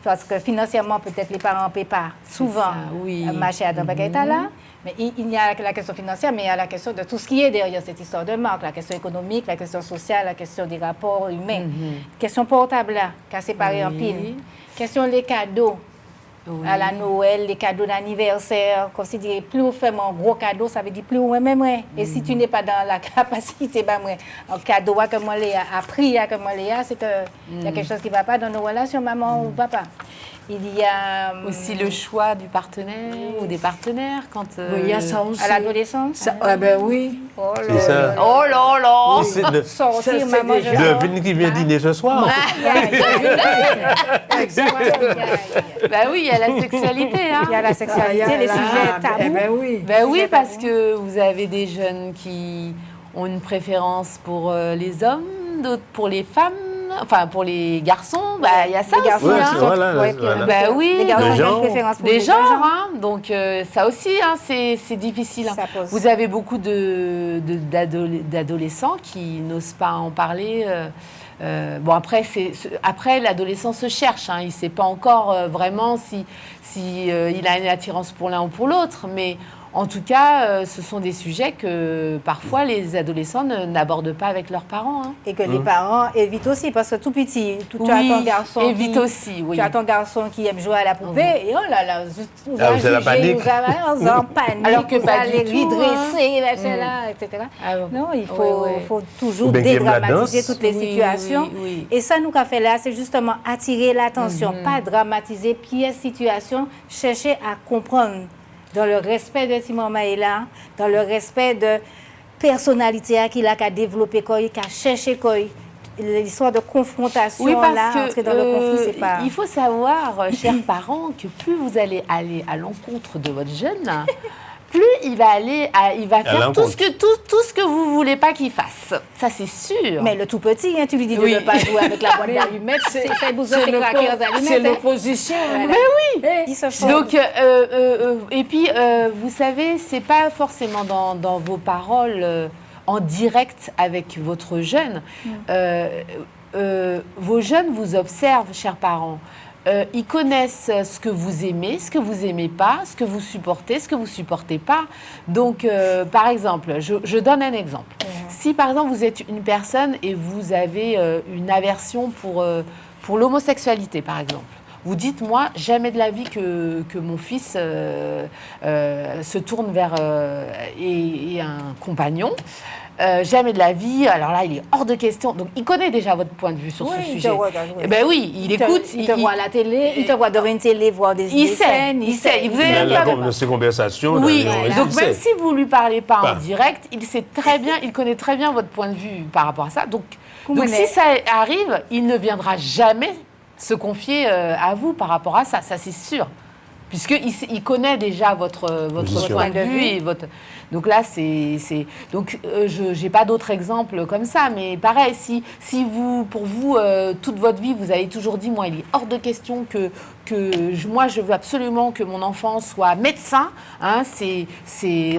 Parce que financièrement, peut-être les parents ne paient pas souvent ça, oui. marcher à Dambakaïta là. Mais il y a la question financière, mais il y a la question de tout ce qui est derrière cette histoire de marque, la question économique, la question sociale, la question des rapports humains. Question portable là, qui a séparé en pile. Question les cadeaux. Oui. À la Noël, les cadeaux d'anniversaire, considérer plus on fait mon gros cadeau, ça veut dire plus on même. Et si tu n'es pas dans la capacité, ben moi, un cadeau que moi a prix que moi c'est que il y a quelque chose qui ne va pas dans nos relations, maman ou papa. Il y a Aussi le choix du partenaire ou des partenaires quand... Oui, il y a ça aussi. à l'adolescence. Ça- ah ben oui. Oh C'est ça. Oh là là! C'est le- Sortir, Ça, c'est maman, déjà- je sors. Devine qui vient dîner ce soir. Bah oui, il y a la sexualité, hein. Il y a la sexualité, les sujets tabous. Eh ben oui. Ben oui, Sujet parce tabou. que vous avez des jeunes qui ont une préférence pour les hommes, d'autres pour les femmes, enfin pour les garçons. Bah il y a ça Les garçons, aussi, Ouais, hein. c'est- voilà, Ouais, voilà. Bah oui. Les garçons Le ont genre. une préférence pour Des les genres, genres. hein. Donc ça aussi, hein, c'est difficile. hein. Ça pose. Vous avez beaucoup d'adolescents qui n'osent pas en parler. Bon après, après l'adolescent se cherche. Hein. Il ne sait pas encore vraiment si il a une attirance pour l'un ou pour l'autre, mais en tout cas, ce sont des sujets que parfois les adolescents n'abordent pas avec leurs parents. Hein. Et que les parents évitent aussi, parce que tout petit, tu as ton garçon évite qui, aussi, oui. tu as ton garçon qui aime jouer à la poupée, et oh là là, vous Ah, vous avez la panique. vous en panique, Alors que vous pas allez du tout, redresser, machin là, etc. Ah, ouais. Non, il Ouais, faut, ouais. faut toujours Ou bien qui aime la dédramatiser danse. toutes les Oui, situations. oui, oui. Et ça, nous qu'a fait là, c'est justement attirer l'attention, pas dramatiser pièce situation, chercher à comprendre dans le respect de Simon Maïla, dans le respect de personnalité qu'il a développé, qu'il a cherché, l'histoire de confrontation Oui, parce là, que entrer dans le conflit, c'est pas... il faut savoir, chers parents, que plus vous allez aller à l'encontre de votre jeune, plus il va faire l'encontre. tout ce que vous voulez pas qu'il fasse. Ça, c'est sûr. Mais le tout petit, hein, tu lui dis Oui. de ne pas jouer avec la boîte d'allumettes, c'est besoin de craquer aux C'est allumettes. hein. l'opposition. Voilà. Ils se font... Donc, et puis, vous savez, c'est pas forcément dans vos paroles en direct avec votre jeune. Vos jeunes vous observent, chers parents. Ils connaissent ce que vous aimez, ce que vous aimez pas, ce que vous supportez, ce que vous supportez pas. Donc, par exemple, je donne un exemple. Si, par exemple, vous êtes une personne et vous avez une aversion pour l'homosexualité, par exemple, vous dites, moi, jamais de la vie que mon fils se tourne vers et un compagnon. jamais de la vie. Alors là, il est hors de question. Donc, il connaît déjà votre point de vue sur Oui, ce il te sujet. regarde, oui. Eh ben oui, il écoute. Il te voit à la télé, il te voit devant une télé, voir des Il sait, scènes. il sait. Vous avez Dans même pas- dans ces conversations, Oui, il donc sait. même si vous lui parlez pas en Pas. direct, il sait très bien, il connaît très bien votre point de vue par rapport à ça. Donc Comment si ça arrive, il ne viendra jamais se confier à vous par rapport à ça, ça c'est sûr. Puisqu'il connaît déjà votre Position. point de vue et votre... Donc là, donc je n'ai pas d'autres exemples comme ça, mais pareil, si vous, pour vous, toute votre vie, vous avez toujours dit, moi, il est hors de question moi, je veux absolument que mon enfant soit médecin. Hein,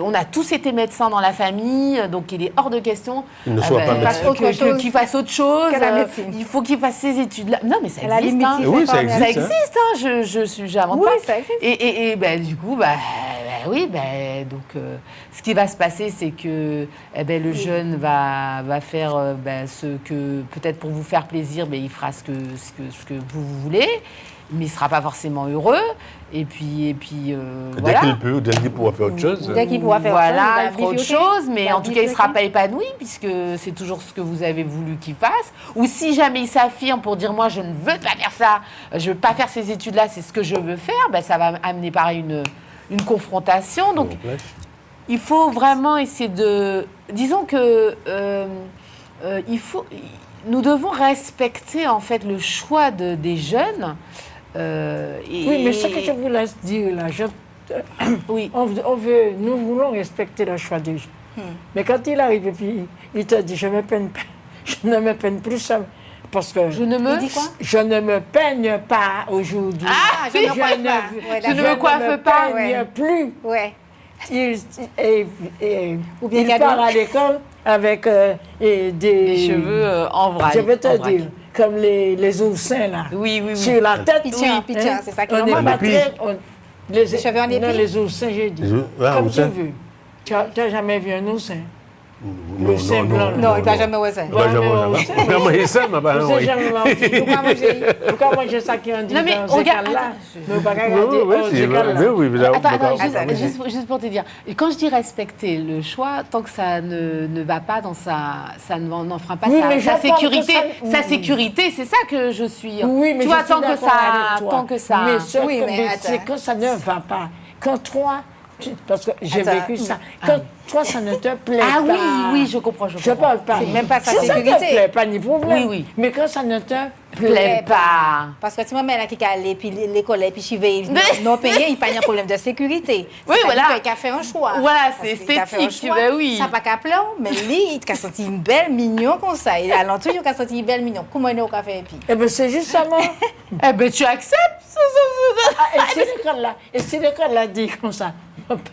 on a tous été médecins dans la famille, donc il est hors de question Il ne soit pas médecin. qu'il fasse autre chose. Que la médecine. Il faut qu'il fasse ses études-là. Non, mais ça À la existe. limite, Hein. il Oui, fait ça pas existe. Ça bien. existe, hein, j'invente Oui, pas. ça existe. Et ben, du coup, oui, donc ce qui va se passer, c'est que le jeune va faire ce que, peut-être pour vous faire plaisir, il fera ce que vous voulez, mais il ne sera pas forcément heureux. Et puis voilà. Dès qu'il peut, dès qu'il pourra faire autre chose. Dès qu'il pourra faire Voilà, il autre fera autre chose, chose, mais en tout cas, il ne sera pas épanoui puisque c'est toujours ce que vous avez voulu qu'il fasse. Ou si jamais il s'affirme pour dire moi, je ne veux pas faire ça, je ne veux pas faire ces études-là, c'est ce que je veux faire, ça va amener pareil une confrontation. Donc, il faut vraiment essayer de... Disons que nous devons respecter en fait le choix des jeunes. Oui, mais ce que je vous laisse dire là, oui. nous voulons respecter le choix des gens. Mais quand il arrive et puis il te dit, je ne me peine plus ça, parce que Je ne me... Il dit quoi? je ne me peigne pas aujourd'hui. Ah, je ne coiffe pas. Ouais, Je ne d'accord. me coiffe pas. peigne plus. Ouais. Ou bien il cadeau. part à l'école avec Des cheveux en vrac. Je vais te en vrac. dire, comme les oursins là, Oui, oui, oui. sur la tête. Pitchant, pitchant, c'est ça qui On est n'est normal. pas En très... Les cheveux en Non, épi? les oursins, j'ai dit. Comme tu veux. Tu n'as jamais vu un oursin? Le sein blanc. Non, il ne va jamais voir ça. Vraiment, il ça, ma Je sais jamais menti. Pourquoi manger ça qui en dit Non, mais dans ce regarde, cas-là? Mais pas regarder, Attends, juste pour te dire, et quand je dis respecter le choix, tant que ça ne va pas dans ça n'enfreint pas Oui, mais sa j'entends sécurité. que ça- Sa sécurité, c'est ça que je suis. Oui, mais tu vois, je suis d'accord avec toi. tant que ça. Mais ce Oui, que- mais mais attends. c'est quand ça ne va pas. Quand toi, parce que j'ai Attends. vécu ça. Quand toi, ça ne te plaît Ah pas. oui, je comprends. Je parle pas. C'est même pas sa Si ça sécurité. te plaît pas, ni problème. Oui, oui. Mais quand ça ne te Plaît pas. Parce que tu m'as là qui allait, puis l'école, puis je vais non payé, il n'y a pas un problème de sécurité. Oui, voilà. Il a fait un choix. Voilà, Parce c'est qu'il a fait un esthétique, choix. ben oui. Ça n'a pas qu'à pleurer, mais lui, il a sorti une belle mignon comme ça. Et à l'entour, il a sorti une belle mignon. Comment il a fait puis? Eh bien, c'est justement. Eh ben, tu acceptes. Et si l'école l'a dit comme ça,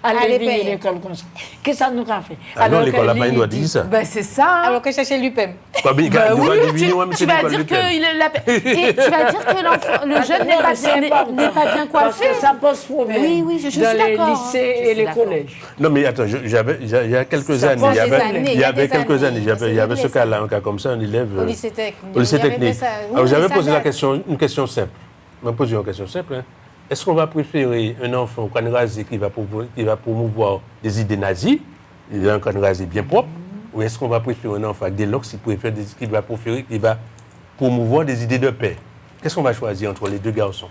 Allez allez payer. venir l'école comme ça. Qu'est-ce que ça nous a fait? Ah non, l'école n'a que pas lui, une doit il dire ça. Ben, c'est ça. Hein. Alors que chercher l'UPEM. Bah oui, tu vas dire que le jeune n'est pas bien Parce coiffé. que ça pose problème. Oui, je suis dans les d'accord, hein. lycées Je et suis les d'accord. collèges. Non, mais attends, il y a quelques Ça années, prend il y des avait, années, il y avait des quelques années. années, il y avait ce cas-là, un cas comme ça, un élève Au lycée technique. au lycée Il y avait technique. ça. Oui, Alors, j'avais ça posé date. une question simple. Je me posé une question simple. Hein. Est-ce qu'on va préférer un enfant au rasé qui va promouvoir des idées nazies, il a un crâne rasé bien propre, ou est-ce qu'on va préférer un enfant avec des locks qui va promouvoir des idées de paix? Qu'est-ce qu'on va choisir entre les deux garçons?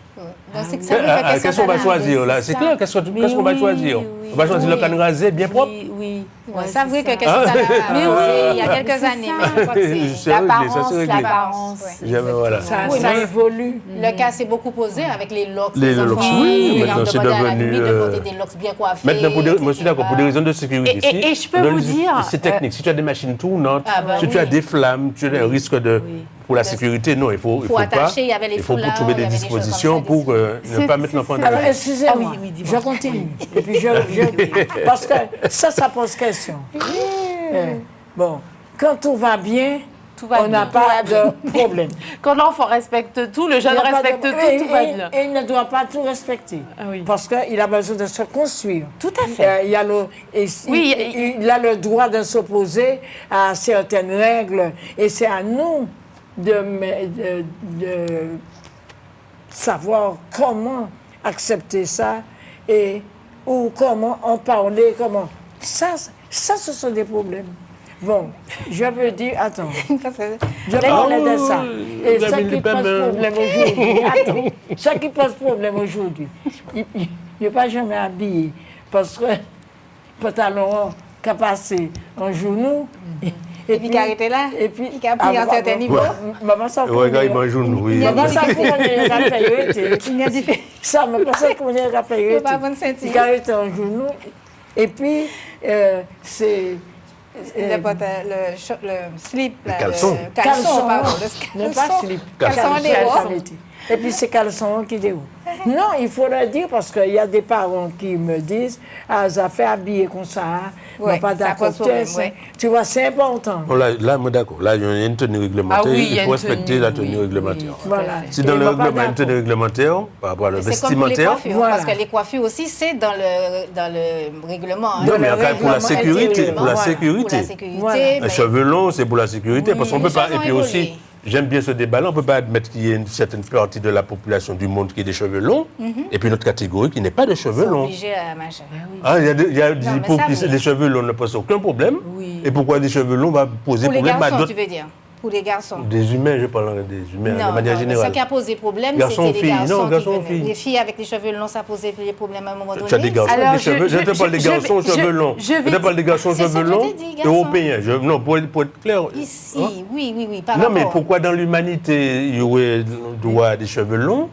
Donc, c'est que ça veut dire que Qu'est-ce qu'on va choisir là? C'est clair, qu'est-ce qu'on va choisir? On va choisir le crâne rasé bien propre? Oui. Ouais, ça veut dire que qu'est-ce que ça a Mais il y a oui, quelques c'est années, ça. mais je crois que c'est... C'est réglé, ça c'est réglé. L'apparence. Jamais, voilà. Ça Oui, mais- évolue. Le cas s'est beaucoup posé avec les locks. Les enfants. locks, oui, Ils maintenant, ont c'est demandé à la devenu, limite de porter des locks bien coiffés. Maintenant, moi je suis d'accord, pour des raisons de sécurité. Et je peux vous dire, c'est technique. Si tu as des machines tournantes, si tu oui. as des flammes, tu as un risque de. Pour la sécurité, non, il faut pas. attacher, il y avait les Il faut foulards, trouver il y des avait des choses dispositions comme ça, pour ne pas mettre l'enfant dans Alors, la excusez-moi, Ah oui, dis-moi. je continue. Et puis parce que ça pose question. Bon, quand tout va bien, va on n'a bien. pas de problème. Quand l'enfant respecte tout, le jeune Il n'y a pas respecte de- tout, tout va bien. Et il ne doit pas tout respecter. Ah oui. Parce qu'il a besoin de se construire. Tout à fait. Il, y a Oui, il a le droit de s'opposer à certaines règles. Et c'est à nous de savoir comment accepter ça ou comment en parler. Ça, ce sont des problèmes. Bon, je veux dire, attends, Parce que- je parlais de ça. Et vous ça avez qui le pose paiement. problème aujourd'hui, attends, ça qui pose problème aujourd'hui, il n'est pas jamais habillé parce que pantalon qui a passé en genou. Et puis, qui a arrêté là. Et puis, Qui a pris un certain niveau. Maman, ça Ouais, quand il mange une oui. Maman, ça comment il a fait. Il y a différents. Ça, mais pas ça comment il a fait. Il faut pas prendre ceinture. Il a arrêté en genou. Et puis, c'est... Le slip. là, caleçon. Le caleçon, pardon. Le Non, pas slip. Caleçon Caleçon. des hauts. Et puis c'est caleçon qui déroule. Non, il faut le dire parce qu'il y a des parents qui me disent ah, ça fait habiller comme ça, Ouais, pas ça d'accord. pose problème, ouais. Tu vois, c'est important. Bon, là, moi d'accord. Là, il y a une tenue réglementaire. Ah oui, il y il a faut une respecter tenue, la tenue oui, réglementaire. oui. Voilà. Si dans Et le il va pas règlement, il y a une tenue d'accord. réglementaire par rapport à le C'est comme pour les vestimentaire. coiffures, Voilà. parce que les coiffures aussi, c'est dans le règlement. hein. Non, mais le encore pour la règlement sécurité. intérieur, Pour la voilà. sécurité. Pour la sécurité. Voilà. Les mais- cheveux longs, c'est pour la sécurité. Parce qu'on les peut pas. choses Et ont puis évolué. aussi, j'aime bien ce débat-là. On ne peut pas admettre qu'il y ait une certaine partie de la population du monde qui ait des cheveux longs, et puis une autre catégorie qui n'est pas de cheveux longs. Obligé à machin. Ah, il y a des mais hippos ça, qui oui. des cheveux longs ne posent aucun problème. Oui. Et pourquoi des cheveux longs va poser Pour les problème à garçons, d'autres tu veux dire. Pour les garçons. des humains, je parle des humains de Non, manière non, générale. ce qui a posé problème, Garçons, c'était les filles. garçons. Non, qui garçons, venaient. filles. Les filles avec les cheveux longs, ça posait des problèmes à un moment donné. Tu as des garçons Alors, avec des cheveux. Je te parle des garçons aux cheveux longs. je vais Je te parle des garçons aux C'est ce cheveux que je longs t'ai dit, garçons. européens. Non, pour être clair. Ici, Hein? oui, par Non, rapport. mais pourquoi dans l'humanité, il y aurait droit à des cheveux longs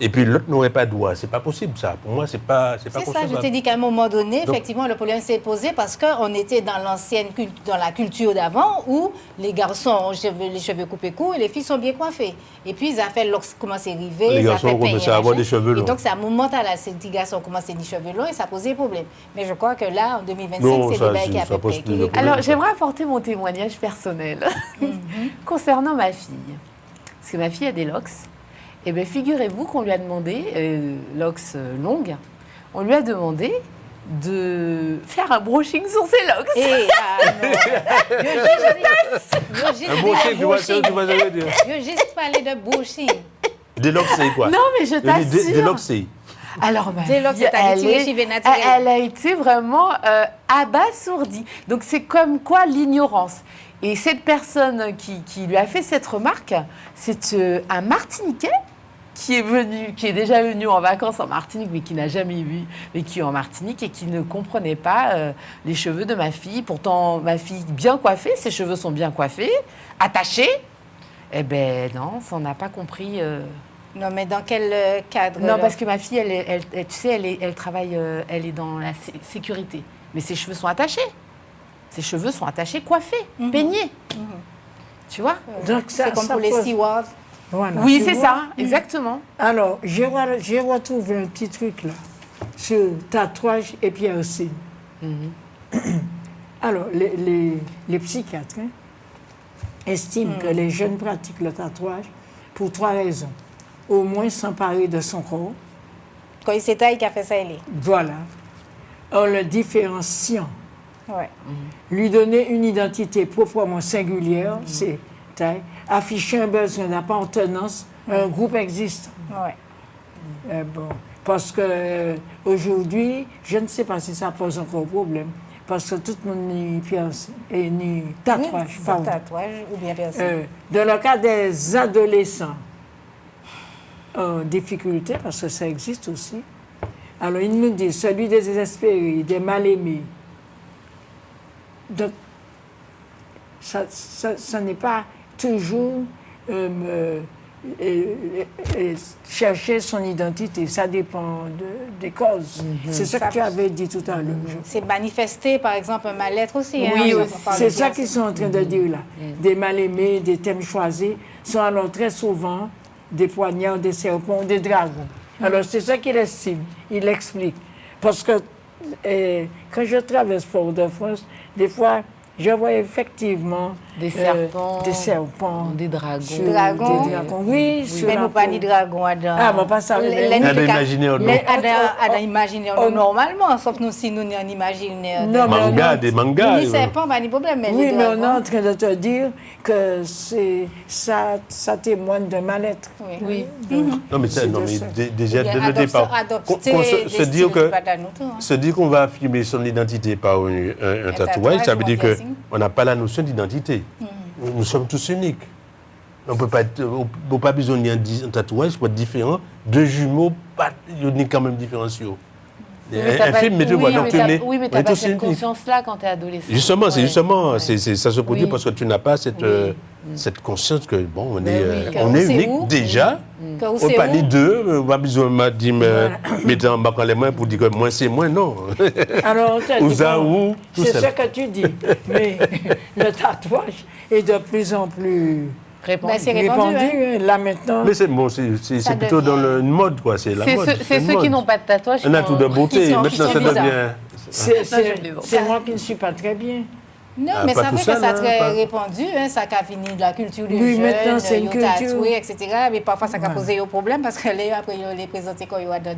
et puis l'autre n'aurait pas droit? C'est pas possible, ça. Pour moi, c'est pas C'est ça, concevable. je t'ai dit qu'à un moment donné, Donc- effectivement, le problème s'est posé parce qu'on était dans dans la culture d'avant où les garçons ont les cheveux coupés courts et les filles sont bien coiffées. Et puis, ils ont fait l'ox commencé à arriver, Les ils ont garçons fait ont commencé peigner, à avoir machin. des cheveux longs. Et donc, c'est à un moment là, ces petits garçons ont commencé des cheveux longs et ça posait problème. Mais je crois que là, en 2025, Non, c'est ça, le bail qui a ça fait pose plus de problème. Alors, j'aimerais apporter mon témoignage personnel concernant ma fille. Parce que ma fille a des locks. Et bien, figurez-vous qu'on lui a demandé, locks longues, on lui a demandé de faire un brushing sur ses locks. Et, Un bon chien, tu vois ce que je veux dire. Je juste parler de brushing. Des locks, c'est quoi? Non, mais je Des t'assure. locks, c'est... Alors, ma Des locks, fille, c'est-à-dire elle, tirer est- cheveux naturels. elle a été vraiment abasourdie. Donc, c'est comme quoi l'ignorance. Et cette personne qui lui a fait cette remarque, c'est un Martiniquais qui est déjà venu en vacances en Martinique, mais qui n'a jamais vécu en Martinique et qui ne comprenait pas les cheveux de ma fille. Pourtant, ma fille bien coiffée, ses cheveux sont bien coiffés, attachés. Eh ben non, ça on n'a pas compris. Non, mais dans quel cadre? Non, là? parce que ma fille, tu sais, elle travaille, elle est dans la sécurité. Mais ses cheveux sont attachés. Ses cheveux sont attachés, coiffés, peignés. Tu vois? Donc, C'est comme pour les pose- stewards. Voilà, Oui, tu c'est vois. ça, exactement. Alors, j'ai retrouvé un petit truc là, sur tatouage et piercing. Alors, les psychiatres estiment que les jeunes pratiquent le tatouage pour 3 raisons. Au moins s'emparer de son corps, Quand il s'étaille, qui a fait ça, il est. voilà, en le différenciant, Ouais. lui donner une identité proprement singulière, c'est afficher un besoin d'appartenance à un groupe existant. Ouais. Bon, parce que aujourd'hui, je ne sais pas si ça pose encore problème, parce que tout le monde n'y pierce et ni tatouage. Oui, pardon. tatouage ou bien piercing. Dans le cas des adolescents en difficulté, parce que ça existe aussi, alors ils nous disent celui des désespérés, des mal-aimés. Donc, ça n'est pas toujours chercher son identité. Ça dépend des causes. C'est ça que tu avais dit tout à l'heure. je crois. C'est manifester, par exemple, un mal-être aussi. Oui, hein, aussi. on parle C'est de ça piercing. qu'ils sont en train de dire là. Des mal-aimés, des thèmes choisis sont alors très souvent des poignards, des serpents, des dragons. Alors c'est ça qu'il estime, il explique. Parce que quand je traverse Fort-de-France, des fois, je vois effectivement Des serpents, des serpents, des dragons. sur- Dragons. des dragons. Oui, sur Mais la nous pas peau. ni dragon dans. Ah, bon, pas ça, mais- On a imaginaire, non? Ada imaginaire normalement, sauf nous si nous en imaginaire. Non, mais Manga, on- des mangas. Ni serpent, pas ni problème. Mais Oui, les mais on est dragons, en train de te dire que ça témoigne d'un mal-être. Oui. Non, mais C'est non, de mais ça. déjà, dès le départ, Adopter qu'on des se dire que styles, pas dans nous, hein. se dire qu'on va affirmer son identité par un tatouage, ça veut dire que on n'a pas la notion d'identité. Nous sommes tous uniques. On peut pas être, on pas besoin d'un tatouage pour être différent. Deux jumeaux, pas uniques quand même différenciaux. Un film, mais tu vois, donc tu es. Oui, mais tu n'as pas cette conscience-là quand tu es adolescent. Justement, c'est justement, ça se produit parce que tu n'as pas cette conscience que, bon, on est unique déjà. On n'est pas ni deux, on n'a pas besoin de dire, mettez en bas les mains pour dire que moi c'est moi, non. Alors, c'est ce ça. que tu dis. Mais le tatouage est de plus en plus répandu. Hein. Là maintenant. Mais c'est bon, c'est plutôt dans une mode, quoi. C'est la mode. C'est ceux qui n'ont pas de tatouage. Un atout de beauté. Maintenant, ça devient. C'est moi qui ne suis pas très bien. Non, mais ça fait que ça a très répandu, hein, ça a fini de la culture des oui, jeunes, maintenant c'est une culture, tatoués, etc. Mais parfois ça a posé un problème parce que après ils les présenté quand ils ont dans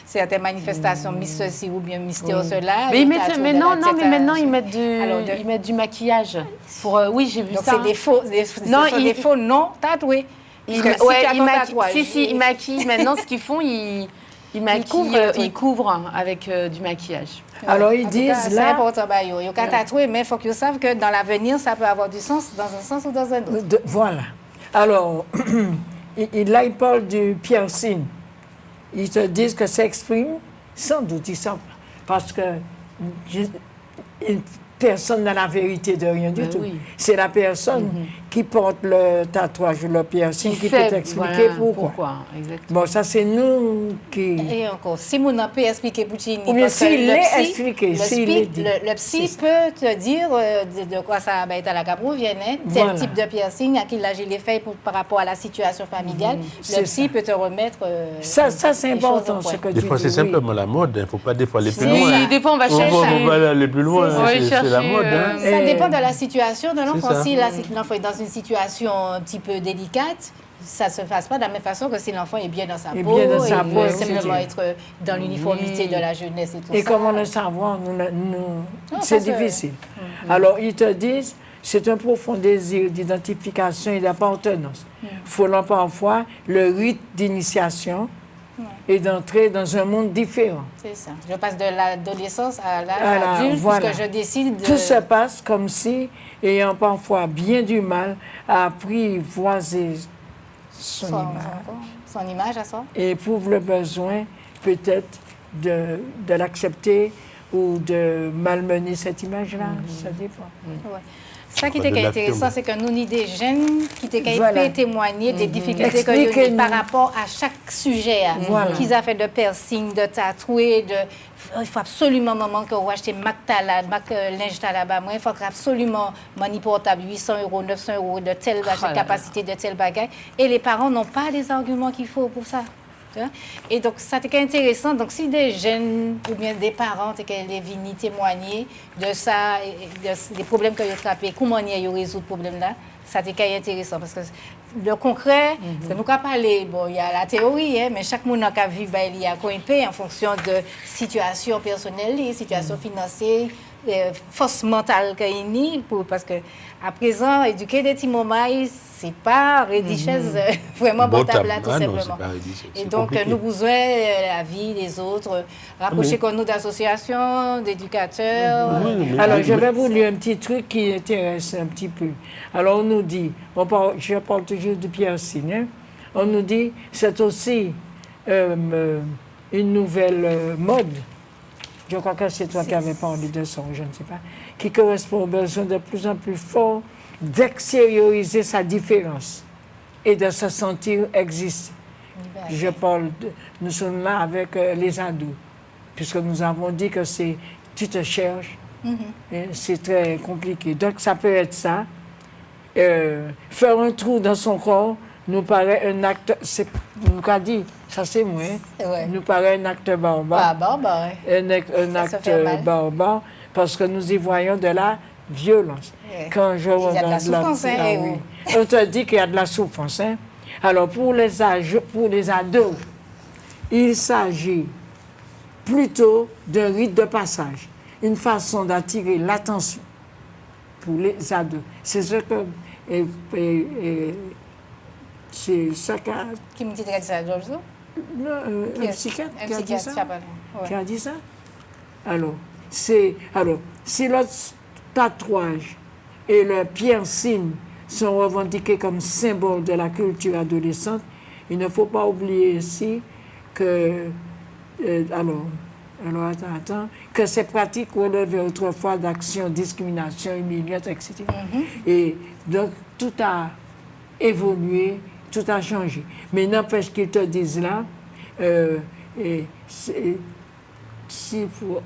certaines manifestations, Miss ceci ou bien Miss cela. Mais maintenant ils mettent du maquillage. Pour, oui, j'ai vu donc ça. Donc c'est des faux non tatoués. Ils maquillent. Maintenant, ce qu'ils font, ils couvrent avec du maquillage. Alors ils disent là, c'est important, il y a qu'à tatouer, mais il faut qu'ils savent que dans l'avenir, ça peut avoir du sens dans un sens ou dans un autre. Voilà. Alors, là, ils parlent du piercing. Ils te disent que ça exprime, sans doute, ils savent, parce que personne n'a la vérité de rien du tout. Oui. C'est la personne qui porte le tatouage, le piercing, qui peut expliquer pourquoi. Exactement. Bon, ça, c'est nous qui... Et encore, si on peut expliquer Puccini, ou bien s'il l'est expliqué, le psy peut te dire de quoi ça va être à la Cabrou vient, tel type de piercing, à qui là, je l'ai fait par rapport à la situation familiale. Le psy peut te remettre... ça, c'est important, ce que tu dis. Des fois, c'est simplement la mode. Il ne faut pas des fois aller plus loin. Oui, des fois, on va chercher. On ne va pas aller plus loin. C'est la mode. Ça dépend de la situation de l'enfant. Si l'enfant est dans une situation un petit peu délicate, ça ne se fasse pas de la même façon que si l'enfant est bien dans sa peau, et simplement être dans l'uniformité de la jeunesse et tout ça. Et comment le savoir, c'est difficile. Alors, ils te disent, c'est un profond désir d'identification et d'appartenance. Frôlant parfois le rite d'initiation et d'entrer dans un monde différent. C'est ça. Je passe de l'adolescence à l'âge adulte, puisque je décide de... Tout se passe comme si, ayant parfois bien du mal à apprivoiser son image à soi. Et éprouve le besoin, peut-être, de l'accepter ou de malmener cette image-là. Ça dépend. Ouais. Ça qui était intéressant, c'est que nous, ni des jeunes qui étaient témoigner des difficultés que par rapport à chaque sujet, qu'ils ont fait de piercing, de tatoué, il faut absolument, maman, que vous achetez Mac linge là-bas. Il faut absolument money portable, 800 €, 900 € de telle capacité, de tel bagage. Et les parents n'ont pas les arguments qu'il faut pour ça. Et donc, ça était intéressant. Donc, si des jeunes ou bien des parents qui viennent témoigner de ça, des problèmes qu'ils ont frappés, comment ils ont résolu ce problème-là, ça était intéressant. Parce que le concret, parce que nous avons parlé, bon, il y a la théorie, mais chaque monde a vécu, il y a un en fonction de situation personnelle, situation financière, force mentale qu'il y a, parce que à présent, éduquer des petits moments, c'est pas richesse vraiment bon table tout simplement. Et donc, nous besoin la vie des autres, rapprocher comme nous d'associations, d'éducateurs. Alors, je vais vous lire un petit truc qui intéresse un petit peu. Alors, on nous dit, je parle toujours du piercing, hein? On nous dit, c'est aussi une nouvelle mode. Je crois que c'est toi qui avais parlé de ça, je ne sais pas, qui correspond aux besoins de plus en plus forts d'extérioriser sa différence et de se sentir exister. Nous sommes là avec les ados, puisque nous avons dit que tu te cherches, c'est très compliqué. Donc ça peut être ça. Faire un trou dans son corps nous paraît un acte, nous qu'a dit, ça c'est moi, nous paraît un acte barbare. Un acte barbare, parce que nous y voyons de la violence. Quand je regarde la souffrance, on te dit qu'il y a de la souffrance. Hein? Alors, pour les ados, il s'agit plutôt d'un rite de passage, une façon d'attirer l'attention pour les ados. C'est ce que... c'est ça qu'a... Qui me dit ça, Georges? Non, un psychiatre qui a dit ça. Qui a dit ça? Alors, si le tatouage et le piercing sont revendiqués comme symbole de la culture adolescente, il ne faut pas oublier aussi que, que ces pratiques relevaient autrefois d'actions, discrimination, humiliantes, etc. Et donc, tout a évolué, tout a changé. Mais n'empêche qu'ils te disent là, s'il faut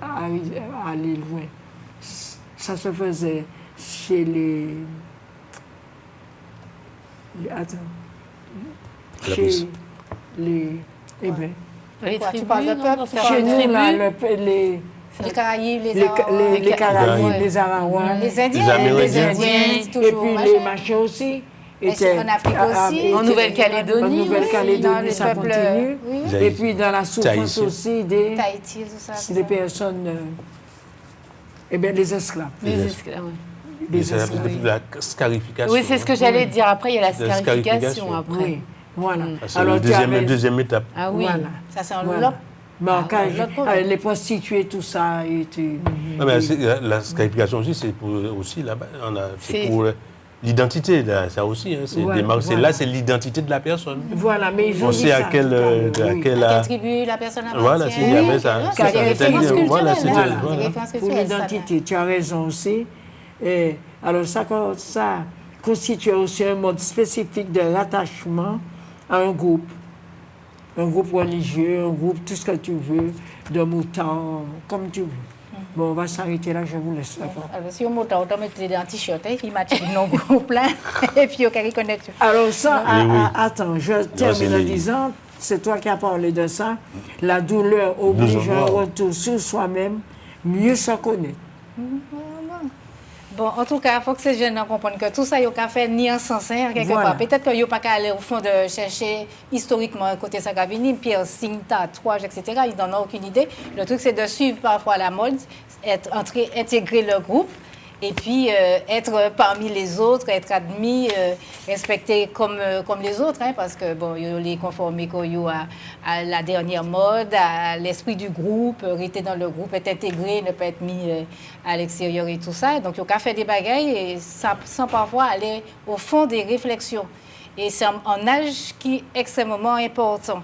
aller loin, ça se faisait chez les eh bien, Les Quoi, tu tribus, parles de non, peuple, dans tu certaines chez nous, tribus. là, Les Caraïbes, les les Araouais, Caraïbes, Ouais. les Araouais, les Indiens, Les Amérindiens. et toujours, puis machin. les machins aussi. Mais c'est en Afrique aussi. étaient- En Nouvelle-Calédonie En aussi, dans Nouvelle-Calédonie, les ça peuples, continue. oui. Et puis dans la souffrance Tahitiens. aussi des Tahiti, tout ça. tout des ça. personnes, eh bien, les esclaves. Les esclaves, ouais. Mais Les c'est la esclaves. la scarification. Oui, c'est ce que j'allais dire. Après, il y a la La scarification scarification. après. Oui, voilà. Ah, c'est la deuxième étape. Ah oui. Voilà. Ça, c'est un Voilà. lot. Mais en cas, l'autre problème. les prostituées, tout ça, était... Ah, mais la scarification aussi, c'est pour aussi là-bas. C'est C'est- pour l'identité, là, ça aussi. Hein, c'est Ouais, des marques. C'est voilà. là, c'est l'identité de la personne. Voilà, mais ils ont On dit sait ça à quelle, tout à l'heure, oui. quelle À quelle tribu la personne appartient. Voilà, s'il y avait ça. Oui, Ça, c'est des ça, références c'est-à-dire, voilà, culturelles. c'est- hein. voilà. Des références Pour culturelles, ça, l'identité, tu as raison aussi. Et alors ça constitue aussi un mode spécifique de rattachement à un groupe religieux, un groupe, tout ce que tu veux, de moutons, comme tu veux. Bon, on va s'arrêter là, je vous laisse la parole. Alors, si on monte, on met dans un t-shirt, il match non groupe là, et puis on peut reconnaître. Alors ça, Oui, oui. attends, je termine c'est en les- disant, c'est toi qui as parlé de ça, la douleur oblige Nous un avons- retour sur soi-même, mieux se connaître. Bon, en tout cas, il faut que ces jeunes comprennent que tout ça, ils n'ont fait ni en sens, hein, quelque Voilà. part. Peut-être qu'ils n'ont pas qu'à aller au fond de chercher historiquement un côté ça vini, piercing, tatouage, etc. Ils n'en ont aucune idée. Le truc, c'est de suivre parfois la mode, intégrer le groupe, et puis être parmi les autres, être admis, respecté comme les autres, hein, parce que bon, ils les conformer à la dernière mode, à l'esprit du groupe, rester dans le groupe, être intégré, ne pas être mis à l'extérieur et tout ça. Donc, ils ont qu'à faire des bagailles et sans parfois aller au fond des réflexions. Et c'est un âge qui est extrêmement important.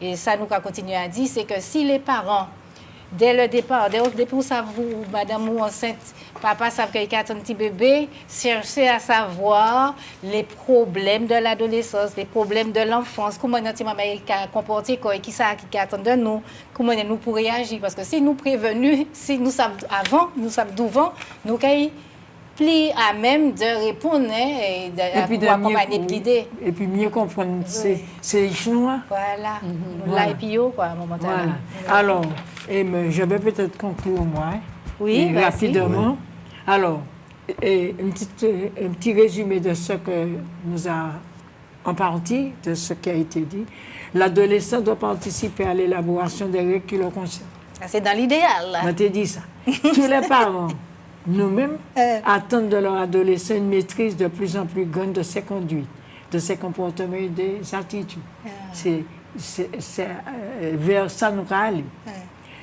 Et ça, nous, qu'à continuer à dire, c'est que si les parents, dès le départ, depuis où ça vous, madame ou enceinte, papa savent qu'il y a un petit bébé, cherchez à savoir les problèmes de l'adolescence, les problèmes de l'enfance, comment notre maman a comporté, qui ça qui attend de nous, comment nous pour réagir. Parce que si nous prévenus, si nous savons avant, nous savons d'où, nous avons plus à même de répondre hein, et de pouvoir accompagner, de guider. Et puis mieux comprendre ces Chinois. Voilà, Voilà. l'IPO, quoi, momentanément. Voilà. Alors, je vais peut-être conclure moi. Oui, et vas-y. rapidement. Alors, un petit résumé de ce que nous a, en partie, de ce qui a été dit. L'adolescent doit participer à l'élaboration des règles qui le concernent. C'est dans l'idéal. là. On t'a dit ça. Tous les parents, nous-mêmes, attendent de leur adolescent une maîtrise de plus en plus grande de ses conduites, de ses comportements et des attitudes. C'est vers ça nous allons aller.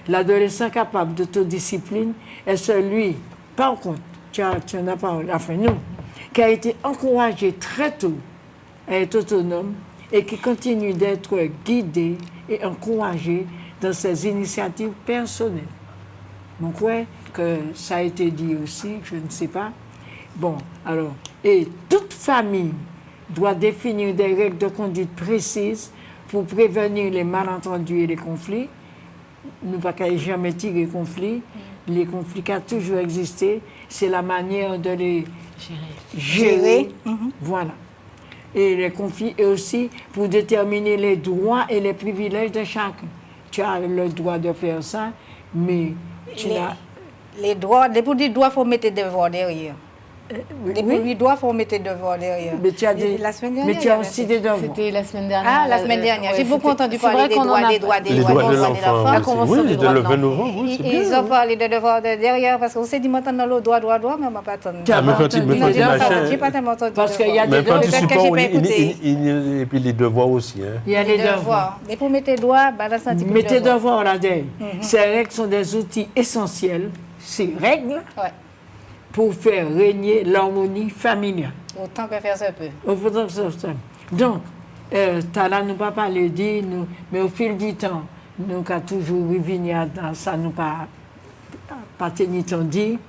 L'adolescent capable d'autodiscipline est celui, par contre, tu en as parlé, enfin nous, qui a été encouragé très tôt à être autonome et qui continue d'être guidé et encouragé dans ses initiatives personnelles. Donc, ouais, que ça a été dit aussi, je ne sais pas. Bon, alors, et toute famille doit définir des règles de conduite précises pour prévenir les malentendus et les conflits. Nous ne pouvons jamais tirer conflit. Les conflits qui ont toujours existé, c'est la manière de les gérer. Voilà. Et les conflits, et aussi pour déterminer les droits et les privilèges de chacun. Tu as le droit de faire ça, mais tu n'as... Les droits, pour les droits, il faut mettre des devoirs derrière. Les oui, droits, il faut mettre des devoirs derrière. mais tu as des... La semaine mais dernière, tu il y as avait aussi ça. des devoirs. C'était la semaine dernière. Ah, la semaine dernière. J'ai beaucoup entendu parler des droits, des droits, des Les droits, droits de des l'enfant. La aussi. Convention Oui, des de droits le de 20 novembre, oui, c'est Ils bien. ont parlé de devoirs de derrière parce qu'on s'est dit maintenant le droit, mais on m'a pas entendu. Tu as mais pas quand il me entendu fait les des devoirs. machins. J'ai pas tellement entendu. Parce qu'il y a des Même devoirs. Peut-être que j'ai participant, pas écouté. et puis les devoirs aussi. Hein. Il y a Les des devoirs. devoirs. Et pour mettre les doigts, balance un petit peu. Mais tes de devoirs là-dedans, ces règles sont des outils essentiels, ces règles, Ouais. pour faire régner l'harmonie familiale. Autant que faire se peut. Donc, là, nous pas parlé dit, mais au fil du temps, nous avons toujours revenir dans ça, nous pas tenu temps dit.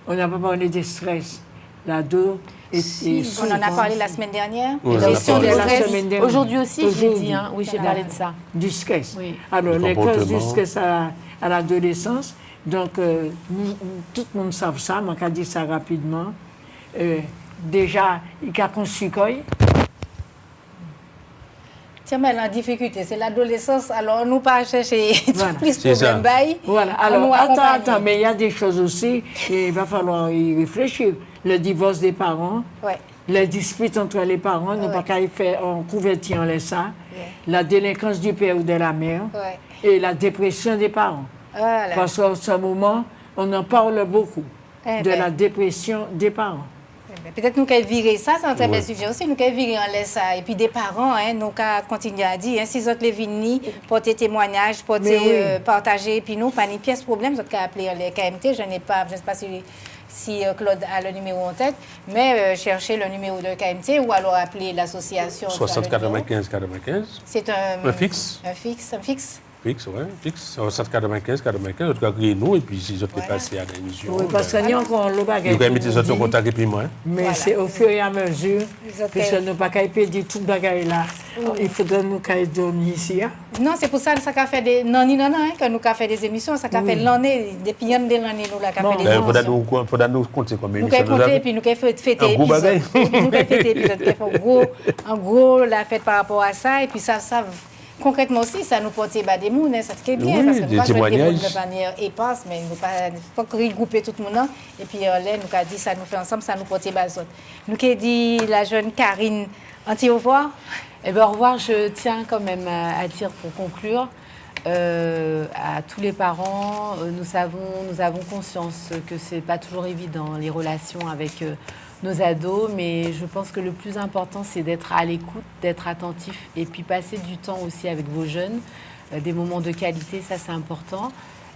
On n'a pas parlé de stress, la douleur. On en a parlé la semaine dernière. Oui, La gestion du la stress. semaine dernière. Aujourd'hui aussi, je l'ai dit, hein. Oui, j'ai parlé de ça. Du stress. Oui. Alors, Le les causes du comportement. stress à l'adolescence, donc, tout le monde sait ça, je vais dire ça rapidement. Déjà, il y a construit quoi. Tiens, mais la difficulté, c'est l'adolescence. Alors, nous pas chercher Voilà. plus de C'est ça. problèmes. Bye. Voilà, On alors nous attends, accompagne. mais il y a des choses aussi, et il va falloir y réfléchir. Le divorce des parents, Ouais. les disputes entre les parents, nous Ouais. pas qu'à y faire en couverture, on laisse ça. Ouais. La délinquance du père ou de la mère, Ouais. et la dépression des parents. Voilà. Parce qu'en ce moment, on en parle beaucoup, Eh de ben. la dépression des parents. Peut-être nous qu'elle virer ça, c'est un très Ouais. bel sujet aussi. Nous qu'elle virer en laisse ça. Et puis des parents, hein, nous qu'à continuer à dire, hein, si vous les venus, porter témoignage, Mais oui. porter partager, puis nous, pas ni pièce problème, vous qu'à appeler les KMT. Je ne sais pas si Claude a le numéro en tête, mais chercher le numéro de KMT ou alors appeler l'association. 60 sur le numéro. 95 95. C'est un fixe. Un fixe, un fixe. Fixe, ouais, fixe. 60 95 95. En tout cas, criez-nous et puis si vous êtes Voilà. passé à l'émission. Oui, parce qu'il y a encore le bagage. Vous pouvez mettre qui les autres en nous dit, contact et puis moi. hein. Mais Voilà. c'est au fur et à mesure, Les autres, puisque nous pas qu'à dire tout le bagage là. Il faudrait nous qu'à donner ici. Hein. Non, c'est pour ça que ça a fait des non, hein, que nous avons fait des émissions, ça a fait l'année, depuis l'année, nous avons fait des Il émissions. faudra nous compter combien Nous d'émissions avons nous compté, avons. puis nous avons fêté Un gros bagage. l'épisode. Nous avons fêté l'épisode, nous avons fait en gros la fête par rapport à ça, et puis ça concrètement aussi, ça nous porte bas des mounes, ça c'est bien, Oui, parce que des nous pas jouer des témoignages. de manière éparse, mais nous pas regrouper tout le monde, hein. Et puis là, nous avons dit ça nous fait ensemble, ça nous porte bas les autres. Nous avons dit la jeune Karine, au revoir. Eh bien, au revoir, je tiens quand même à dire pour conclure à tous les parents, nous avons conscience que ce n'est pas toujours évident les relations avec nos ados, mais je pense que le plus important, c'est d'être à l'écoute, d'être attentif et puis passer du temps aussi avec vos jeunes, des moments de qualité, ça c'est important.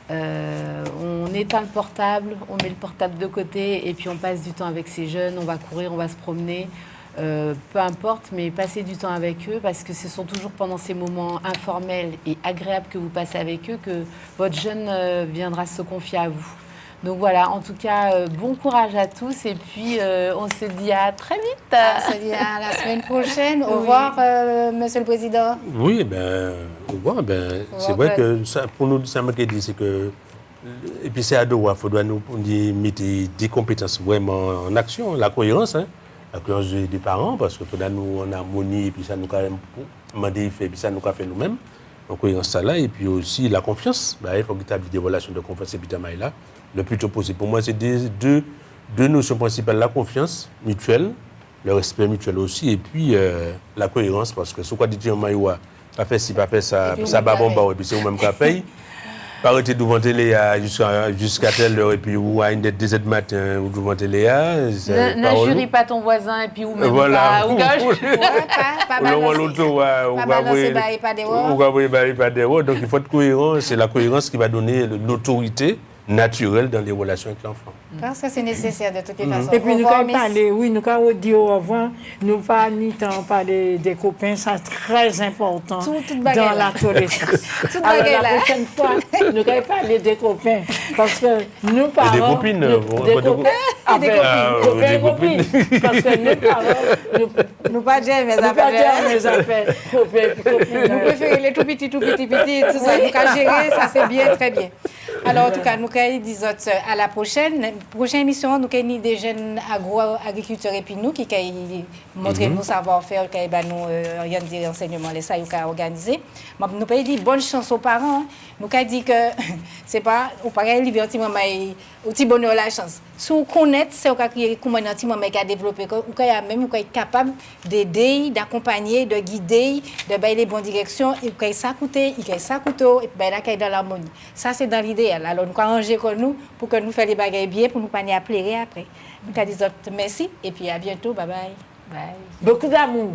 On éteint le portable, on met le portable de côté et puis on passe du temps avec ces jeunes, on va courir, on va se promener. Peu importe, mais passez du temps avec eux parce que ce sont toujours pendant ces moments informels et agréables que vous passez avec eux que votre jeune viendra se confier à vous. Donc voilà, en tout cas, bon courage à tous et puis on se dit à très vite. On se dit à la semaine prochaine. Au revoir, Monsieur le Président. Oui, au revoir. C'est vrai que ça, pour nous, ça m'a dit, c'est que. Et puis c'est à deux, il faudra nous mettre des compétences vraiment en action, la cohérence, hein. La cohérence des parents, parce que faudra nous en harmonie, et puis ça nous a demandé, et puis ça nous a fait nous-mêmes. Donc cohérence ça là, et puis aussi la confiance. Il faut établir des relations de confiance et puis là, le plus tôt possible. Pour moi, c'est deux notions principales, la confiance mutuelle, le respect mutuel aussi, et puis la cohérence, parce que ce qu'on dit, pas fait ci, pas fait ça, puis ça vous va même bon, et puis c'est vous-même qui paye. Pas arrêter devant télé jusqu'à telle heure, et puis ou à une dette des matin, ou devant télé. N'injurie pas ton voisin et puis ou même Voilà. pas. Ou Pas Ou le l'auto, Pas balancer, pas des ou pas des rois. Donc il faut être cohérent. C'est la cohérence qui va donner l'autorité naturelle dans les relations avec l'enfant. Parce que c'est nécessaire de toutes les façons. Et puis Au nous revoir, avons parlé, oui, nous avons dit au revoir, nous pas ni tant parler des copains, c'est très important Toute bagarre dans là. l'adolescence. Toute Alors bagarre la là. prochaine fois, nous allons parler des copains, parce que nous parents... des copines, nous- vous- des des copains, Ah, des copains et des copines. copines, parce que nous parents, Nous pas dire mes nous pas affaires. dire mes affaires, copains et copines. Nous préférons les tout petits, tout ça. Nous qu'à gérer, ça c'est bien, très bien. Alors, en tout cas, nous allons dire à la prochaine émission, nous allons des jeunes agriculteurs et puis nous qui allons montrer nos savoir-faire, qui allons rien dire enseignement, les ça, nous allons organiser. Nous allons dire bonne chance aux parents. Nous allons dire que c'est pas, ou pas arriver au petit bonheur la chance. Si vous connaissez, c'est comment un petit moment qui a développé, vous êtes capable d'aider, d'accompagner, de guider, de bailler les bonnes directions, et vous s'écouter, et puis là, dans l'harmonie. Ça, c'est dans l'idéal. Alors, nous allons arranger comme nous pour que nous fassions les bagages bien, pour nous pas appeler après. Nous allons dire merci, et puis à bientôt. Bye bye. Bye. Beaucoup d'amour.